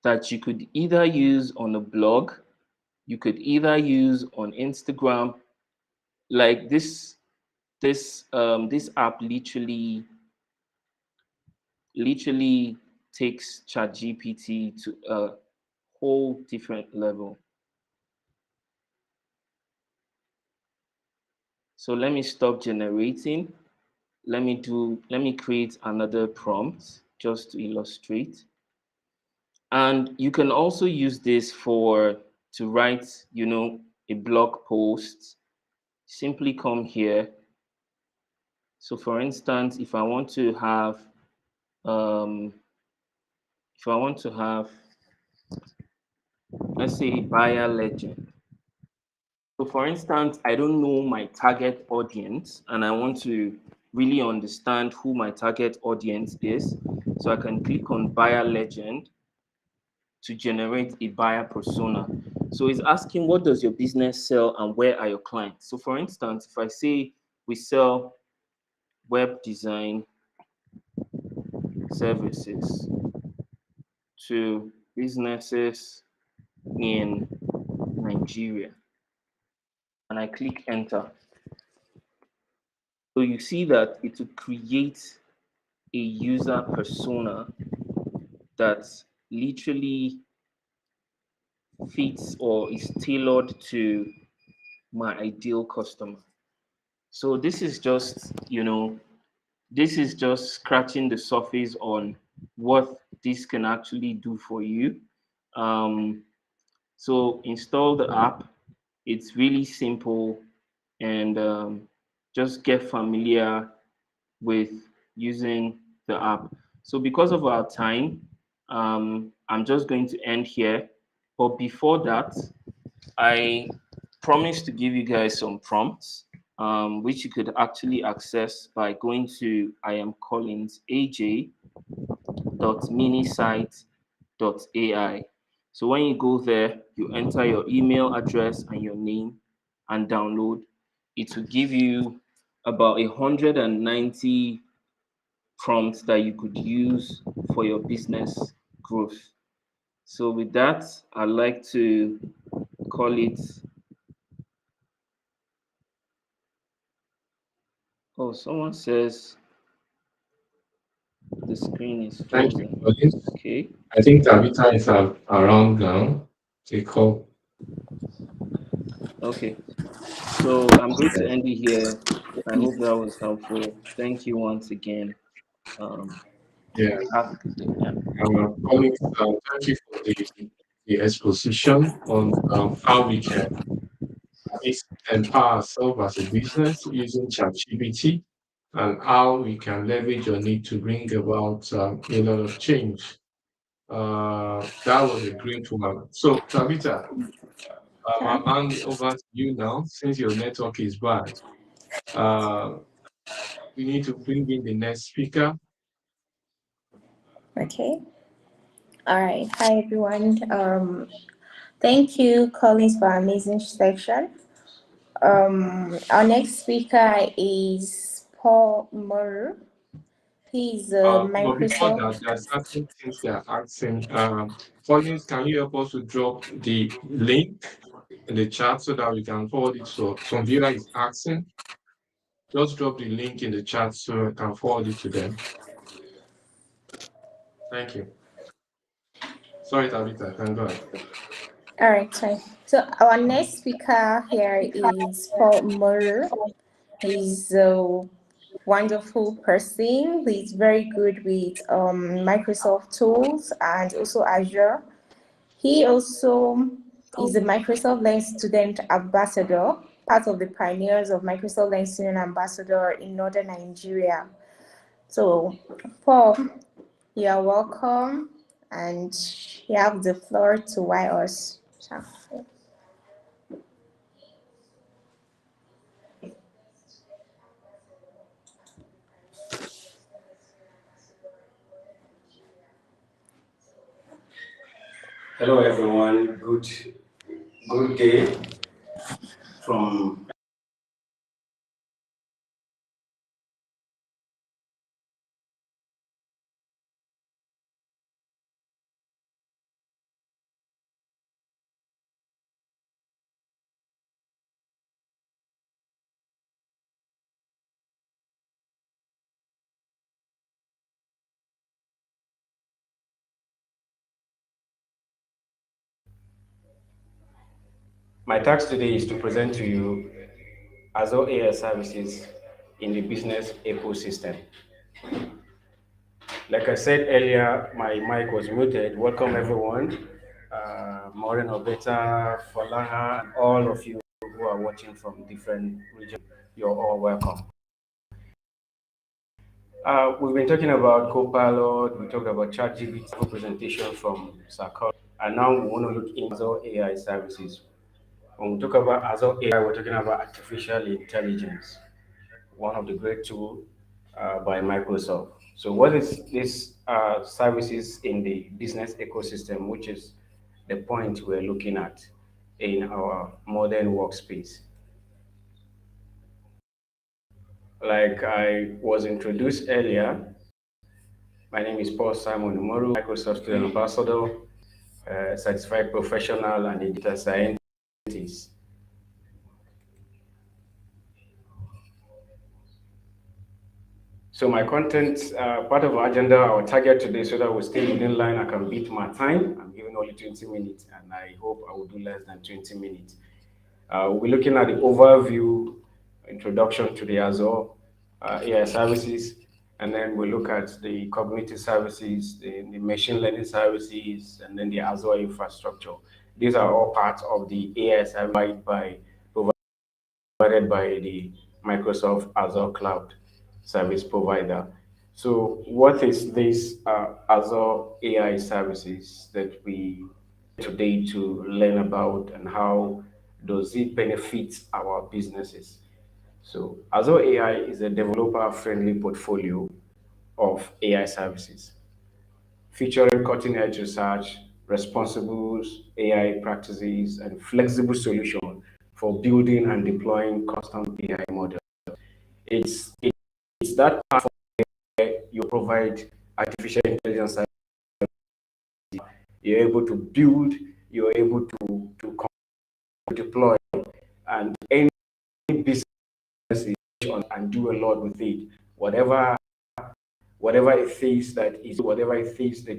that you could either use on a blog, you could either use on Instagram. Like this app literally takes ChatGPT to a whole different level. So let me stop generating. Let me create another prompt just to illustrate. And you can also use this to write, a blog post. Simply come here. So for instance, if I want to have, let's say, buyer legend. So for instance, I don't know my target audience and I want to really understand who my target audience is. So I can click on buyer legend to generate a buyer persona. So it's asking, what does your business sell and where are your clients? So for instance, if I say we sell web design services to businesses in Nigeria, and I click enter. So you see that it will create a user persona that literally fits or is tailored to my ideal customer. So this is just, scratching the surface on what this can actually do for you. So install the app. It's really simple, and just get familiar with using the app. So because of our time, I'm just going to end here. But before that, I promised to give you guys some prompts, which you could actually access by going to iamcollins.aj.minisite.ai. So when you go there, you enter your email address and your name and download. It will give you about 190 prompts that you could use for your business growth. So with that, I'd like to call it. Oh, someone says the screen is Thank you, frozen. Collins. Okay. I think Tabitha is around now. Take call. Okay. So I'm going to end it here. I hope that was helpful. Thank you once again. Yeah. Have a good day. Yeah. Collins, thank you for the exposition on how we can empower ourselves as a business using ChatGPT and how we can leverage on it to bring about a lot of change. That was a great one. So, Tabitha, I'm handing over to you now since your network is bad. We need to bring in the next speaker. Okay. All right. Hi, everyone. Thank you, Collins, for an amazing section. Our next speaker is Paul Murray. He's a But before that, Microsoft. there are certain things they are asking. Collins, can you help us to drop the link in the chat so that we can forward it? So some viewer is asking. Just drop the link in the chat so I can forward it to them. Thank you. Sorry, Tabitha, can go ahead. All right, so our next speaker here is Paul Murray. He's a wonderful person. He's very good with Microsoft tools and also Azure. He also is a Microsoft Learn Student Ambassador, part of the pioneers of Microsoft Learn Student Ambassador in Northern Nigeria. So, Paul, you are welcome, and you have the floor to wire us. Hello everyone, good day from my task today is to present to you Azure AI services in the business ecosystem. Like I said earlier, my mic was muted. Welcome everyone. Maureen Obeta, Folaha, and all of you who are watching from different regions, you're all welcome. We've been talking about Copilot, we talked about ChatGPT presentation from Sakal, and now we want to look into Azure AI services. When we talk about Azure AI, we're talking about artificial intelligence, one of the great tools by Microsoft. So what is this services in the business ecosystem, which is the point we're looking at in our modern workspace? Like I was introduced earlier, my name is Paul Simon Umoru, Microsoft Student Ambassador, certified professional and a data scientist. So my content, part of our agenda, our target today, so that we stay within line, I can beat my time. I'm giving only 20 minutes, and I hope I will do less than 20 minutes. We'll be looking at the overview, introduction to the Azure AI services, and then we'll look at the cognitive services, the machine learning services, and then the Azure infrastructure. These are all parts of the AI service provided by the Microsoft Azure Cloud Service Provider. So what is this Azure AI services that we today to learn about, and how does it benefit our businesses? So Azure AI is a developer-friendly portfolio of AI services featuring cutting-edge research, responsible AI practices, and flexible solutions for building and deploying custom AI models. It's that platform where you provide artificial intelligence you're able to build, you're able to deploy, and any business is on and do a lot with it. Whatever whatever it is that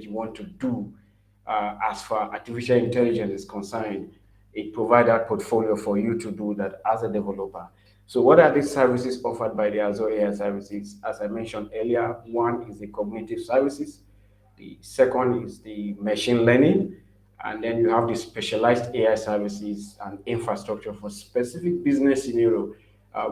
you want to do as far artificial intelligence is concerned, it provides that portfolio for you to do that as a developer. So what are these services offered by the Azure AI services? As I mentioned earlier, one is the cognitive services, the second is the machine learning, and then you have the specialized AI services and infrastructure for specific business scenario.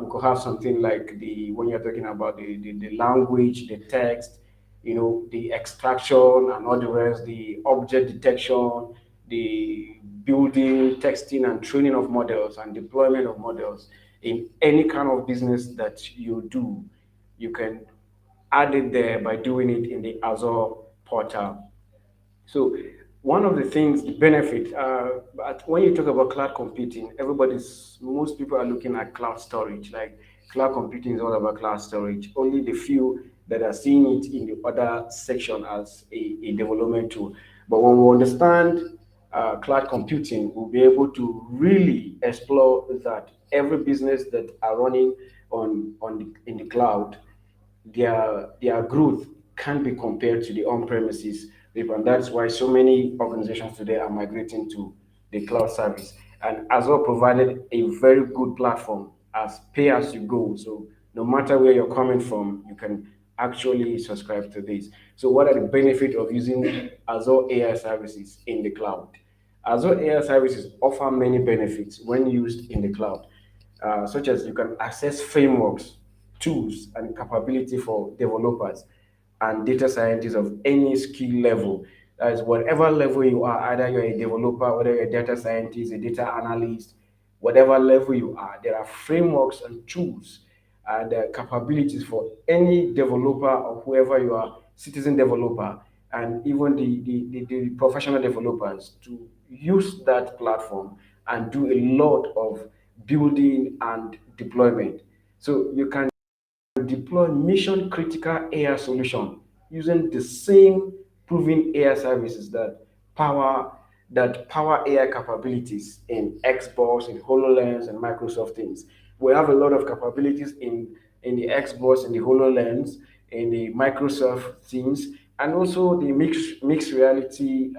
We could have something like the when you're talking about the language, the text, the extraction and all the rest, the object detection, the building, testing, and training of models and deployment of models in any kind of business that you do. You can add it there by doing it in the Azure portal. So one of the things, the benefit, but when you talk about cloud computing, most people are looking at cloud storage. Like cloud computing is all about cloud storage. Only the few that are seeing it in the other section as a development tool. But when we understand cloud computing, we'll be able to really explore that every business that are running in the cloud, their growth can't be compared to the on-premises people, and that's why so many organizations today are migrating to the cloud service. And Azure provided a very good platform as pay as you go. So no matter where you're coming from, you can actually subscribe to this. So what are the benefits of using Azure AI services in the cloud? Azure AI services offer many benefits when used in the cloud, such as you can access frameworks, tools, and capability for developers and data scientists of any skill level. That is, whatever level you are, either you're a developer, whether you're a data scientist, a data analyst, whatever level you are, there are frameworks and tools and capabilities for any developer or whoever you are, citizen developer, and even the professional developers to use that platform and do a lot of building and deployment. So you can deploy mission critical AI solution using the same proven AI services that power AI capabilities in Xbox, in HoloLens, and Microsoft Teams. We have a lot of capabilities in the Xbox, in the HoloLens, in the Microsoft Teams, and also the mixed reality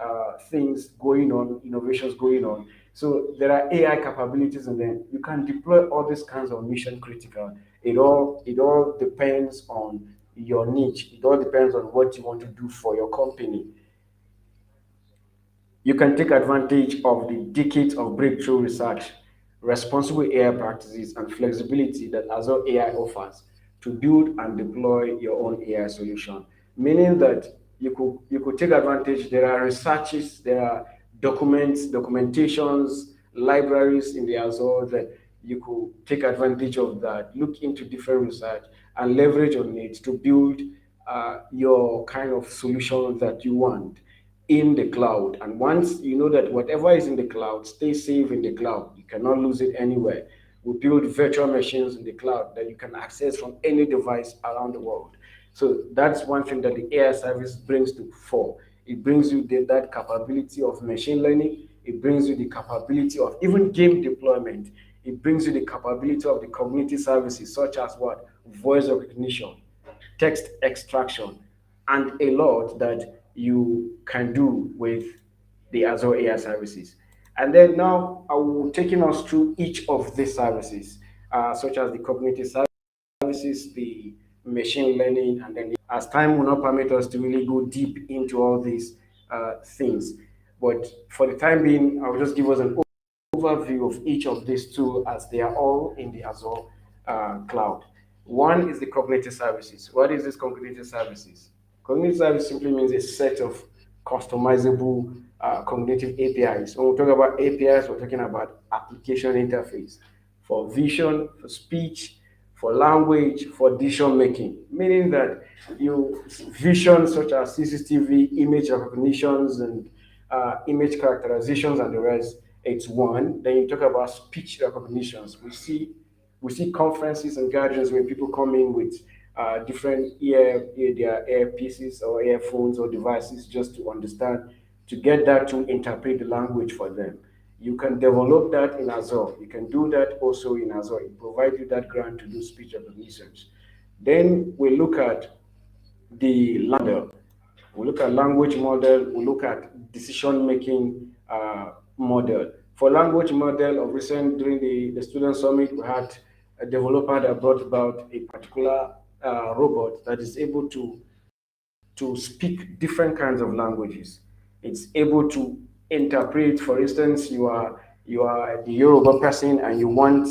things going on, innovations going on. So there are AI capabilities, and then you can deploy all these kinds of mission critical. It all depends on your niche. It all depends on what you want to do for your company. You can take advantage of the decades of breakthrough research, responsible AI practices, and flexibility that Azure AI offers to build and deploy your own AI solution. Meaning that you could take advantage. There are researches, there are documentations, libraries in the Azure that you could take advantage of that, look into different research, and leverage on it to build your kind of solution that you want in the cloud. And once you know that whatever is in the cloud, stay safe in the cloud. You cannot lose it anywhere. We build virtual machines in the cloud that you can access from any device around the world. So that's one thing that the AI service brings to fore. It brings you that capability of machine learning. It brings you the capability of even game deployment. It brings you the capability of the cognitive services, such as what? Voice recognition, text extraction, and a lot that you can do with the Azure AI services. And then now I will taking us through each of these services, such as the cognitive services, the machine learning, and then as time will not permit us to really go deep into all these things. But for the time being, I'll just give us an overview of each of these two as they are all in the Azure cloud. One is the cognitive services. What is this cognitive services? Cognitive service simply means a set of customizable cognitive APIs. When we talk about APIs, we're talking about application interface for vision, for speech, for language, for decision making. Meaning that you vision such as CCTV, image recognitions, and image characterizations, and the rest. It's one. Then you talk about speech recognitions. We see conferences and gatherings where people come in with different their earpieces or earphones or devices just to understand to get that to interpret the language for them. You can develop that in Azure. You can do that also in Azure. It provides you that grant to do speech recognitions. Then we look at the model. We look at language model. We look at decision making model. For language model, of recent during the student summit, we had a developer that brought about a particular robot that is able to speak different kinds of languages. It's able to interpret. For instance, you are the Yoruba person and you want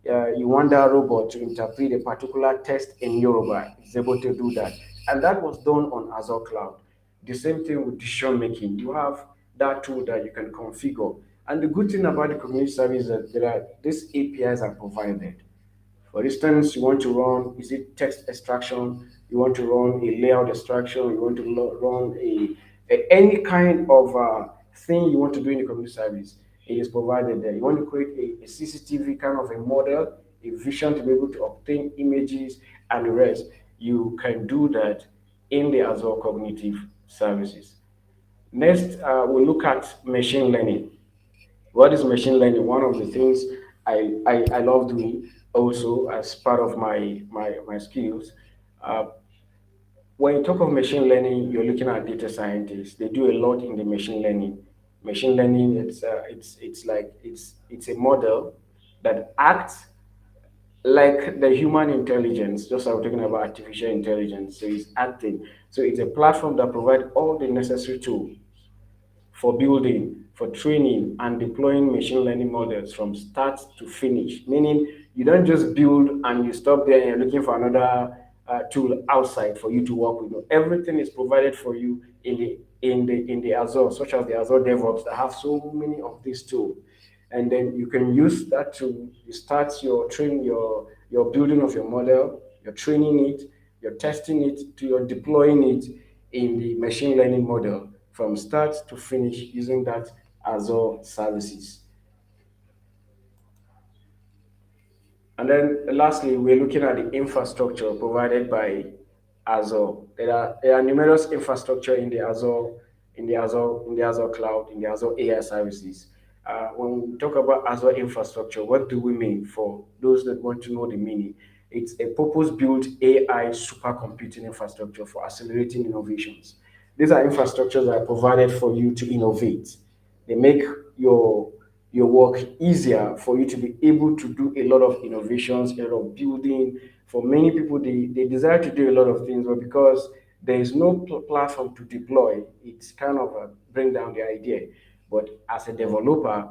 that robot to interpret a particular text in Yoruba. It's able to do that, and that was done on Azure Cloud. The same thing with decision making. You have that tool that you can configure. And the good thing about the community service is that there are these APIs are provided. For instance, you want to run, is it text extraction? You want to run a layout extraction? You want to run any kind of thing you want to do in the community service? It is provided there. You want to create a CCTV kind of a model, a vision to be able to obtain images and the rest. You can do that in the Azure Cognitive Services. Next, we'll look at machine learning. What is machine learning? One of the things I love doing also as part of my skills. Uh, when you talk of machine learning, you're looking at data scientists. They do a lot in the machine learning. Machine learning, it's a model that acts like the human intelligence, just like we're talking about artificial intelligence. So it's acting. So it's a platform that provides all the necessary tools for building, for training, and deploying machine learning models from start to finish. Meaning, you don't just build and you stop there and you're looking for another tool outside for you to work with. No, everything is provided for you in the Azure, such as the Azure DevOps that have so many of these tools. And then you can use that to start your training, your building of your model, you're training it, you're testing it, to your deploying it in the machine learning model from start to finish using that Azure services. And then lastly, we're looking at the infrastructure provided by Azure. There are numerous infrastructure in the Azure cloud, in the Azure AI services. When we talk about Azure infrastructure, what do we mean? For those that want to know the meaning, it's a purpose-built AI supercomputing infrastructure for accelerating innovations. These are infrastructures that are provided for you to innovate. They make your your work easier for you to be able to do a lot of innovations, a lot of building. For many people, they desire to do a lot of things, but because there is no platform to deploy, it's kind of bring down the idea. But as a developer,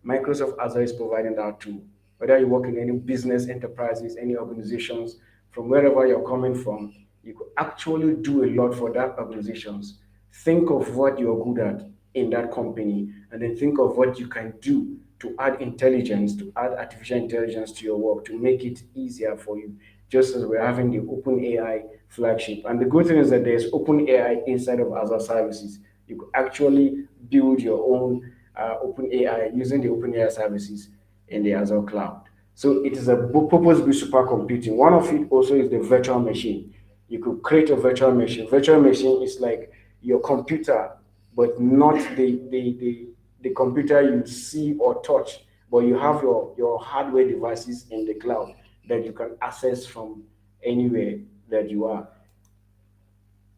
Microsoft Azure is providing that tool. Whether you work in any business enterprises, any organizations, from wherever you're coming from, you could actually do a lot for that organizations. Think of what you're good at in that company, and then think of what you can do to add intelligence, to add artificial intelligence to your work, to make it easier for you. Just as we're having the OpenAI flagship. And the good thing is that there's OpenAI inside of Azure services. You could actually build your own OpenAI using the OpenAI services in the Azure cloud. So it is a purpose-built supercomputing. One of it also is the virtual machine. You could create a virtual machine. Virtual machine is like your computer, but not the computer you see or touch, but you have your hardware devices in the cloud that you can access from anywhere that you are.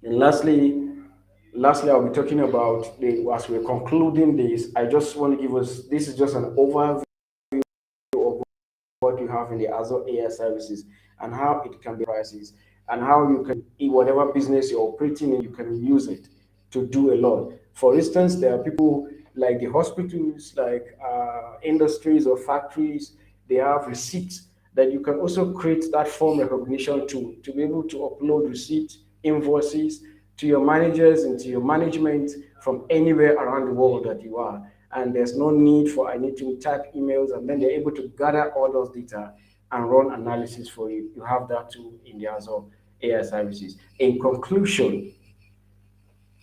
And lastly, I'll be talking about as we're concluding this. I just want to give us this is just an overview of what you have in the Azure AI services and how it can be prices and how you can, in whatever business you're operating in, you can use it to do a lot. For instance, there are people like the hospitals, like industries or factories, they have receipts that you can also create that form recognition to be able to upload receipts, invoices to your managers and to your management from anywhere around the world that you are. And there's no need for I need to type emails, and then they're able to gather all those data and run analysis for you. You have that too in the Azure AI services. In conclusion,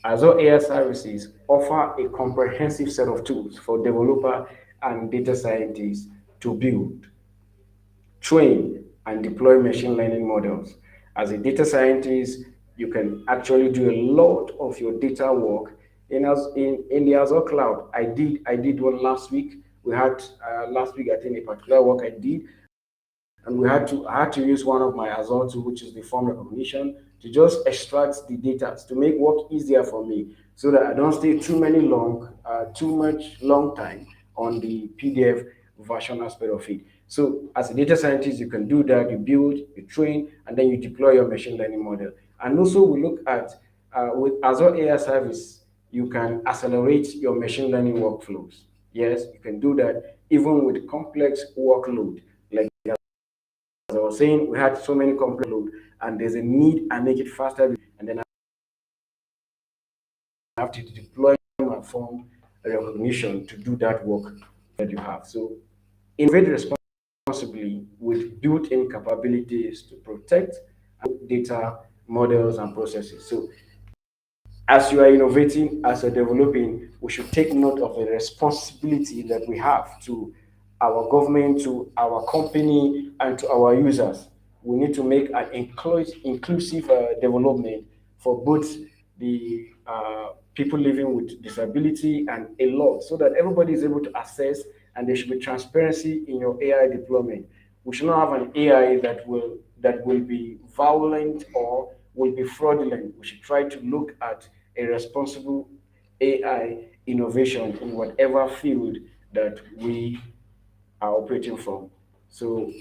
Azure AI services offer a comprehensive set of tools for developer and data scientists to build, train, and deploy machine learning models. As a data scientist, you can actually do a lot of your data work In the Azure cloud, I did one last week. We had last week, I think, a particular work I did, and I had to use one of my Azure tool, which is the form recognition, to just extract the data to make work easier for me, so that I don't stay too much long time on the PDF version aspect of it. So as a data scientist, you can do that. You build, you train, and then you deploy your machine learning model. And also we look at with Azure AI Service, you can accelerate your machine learning workflows. Yes, you can do that even with complex workload. Like as I was saying, we had so many complex load, and there's a need I make it faster, and then I have to deploy my form recognition to do that work that you have. So innovate responsibly with built-in capabilities to protect data models and processes. So as you are innovating, as you're developing, we should take note of the responsibility that we have to our government, to our company, and to our users. We need to make an inclusive development for both the people living with disability and a lot, so that everybody is able to access, and there should be transparency in your AI deployment. We should not have an AI that will be violent or will be fraudulent. We should try to look at a responsible AI innovation in whatever field that we are operating from. So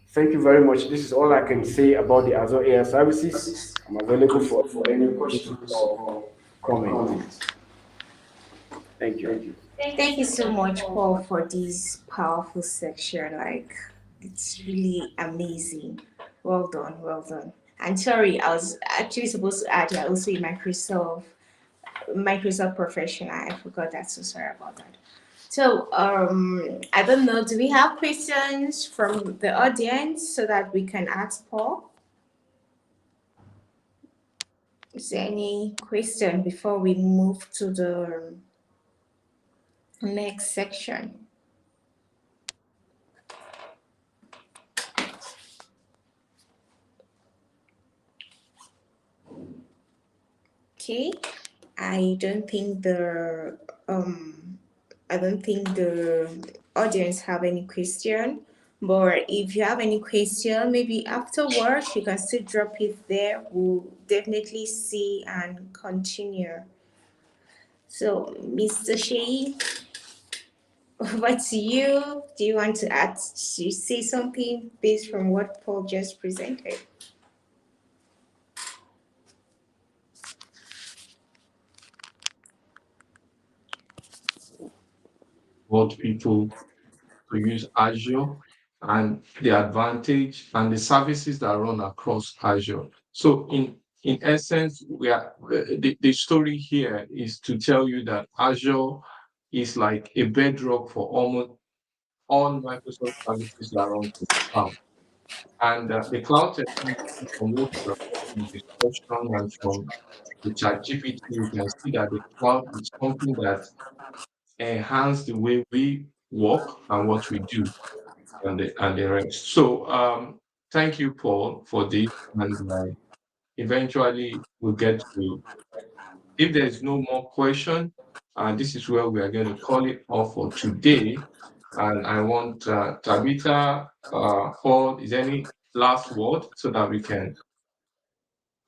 thank you very much. This is all I can say about the Azure AI services. I'm available for any questions or comments. Thank you. Thank you so much, Paul, for this powerful section. Like, it's really amazing. Well done, well done. And sorry, I was actually supposed to add you're also a Microsoft professional. I forgot that. So sorry about that. So I don't know. Do we have questions from the audience so that we can ask Paul? Is there any question before we move to the next section? Okay, I don't think the audience have any question. But if you have any question, maybe afterwards you can still drop it there. We'll definitely see and continue. So, Mr. Shea, over to you. Do you want to add to say something based from what Paul just presented? Want people to use Azure and the advantage and the services that run across Azure. So in essence, we are the story here is to tell you that Azure is like a bedrock for almost all Microsoft services that run to the cloud. And the cloud technology, from what we have heard in discussion and from the ChatGPT, you can see that the cloud is something that enhances the way we work and what we do and the rest. So thank you, Paul, for this. And eventually we'll get to, if there's no more question, this is where we are going to call it off for today. And I want Tabitha, Paul, is there any last word so that we can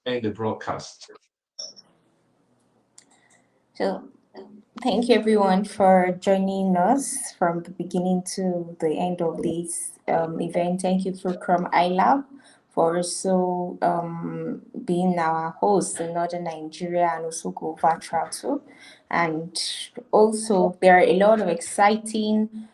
end the broadcast? So, thank you everyone for joining us from the beginning to the end of this event. Thank you, Fulcrum iLab, for also being our host in Northern Nigeria, and also GoVirtuAfrica. And also, there are a lot of exciting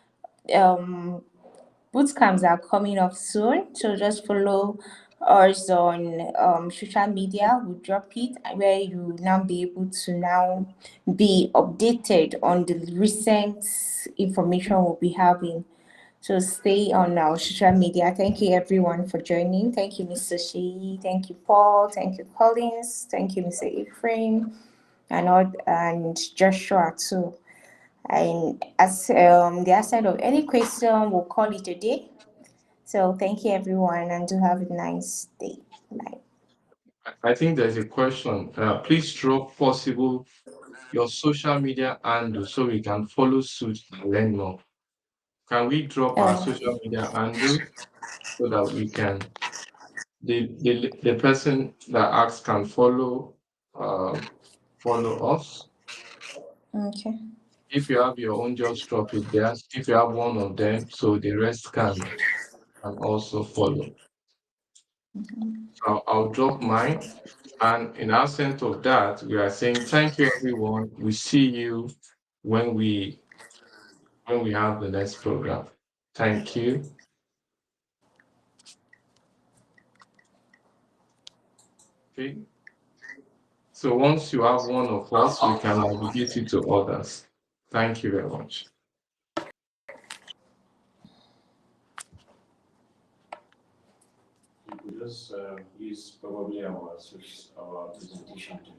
bootcamps are coming up soon. So just follow us on social media. We'll drop it where you will now be able to now be updated on the recent information we'll be having. So stay on our social media. Thank you everyone for joining. Thank you, Mr. Shei. Thank you, Paul. Thank you, Collins. Thank you, Mr. Ephraim, and Joshua too. And as the aside of any question, we'll call it a day. So thank you everyone, and do have a nice day. Bye. I think there's a question. Please drop possible your social media handle so we can follow suit and learn more. Can we drop our social media handle so that we can the person that asks can follow us? Okay. If you have your own, just drop it there. If you have one of them, so the rest can also follow. So I'll drop mine. And in absence of that, we are saying thank you, everyone. We see you when we have the next program. Thank you. Okay. So once you have one of us, we can navigate you to others. Thank you very much. We could just use probably our presentation to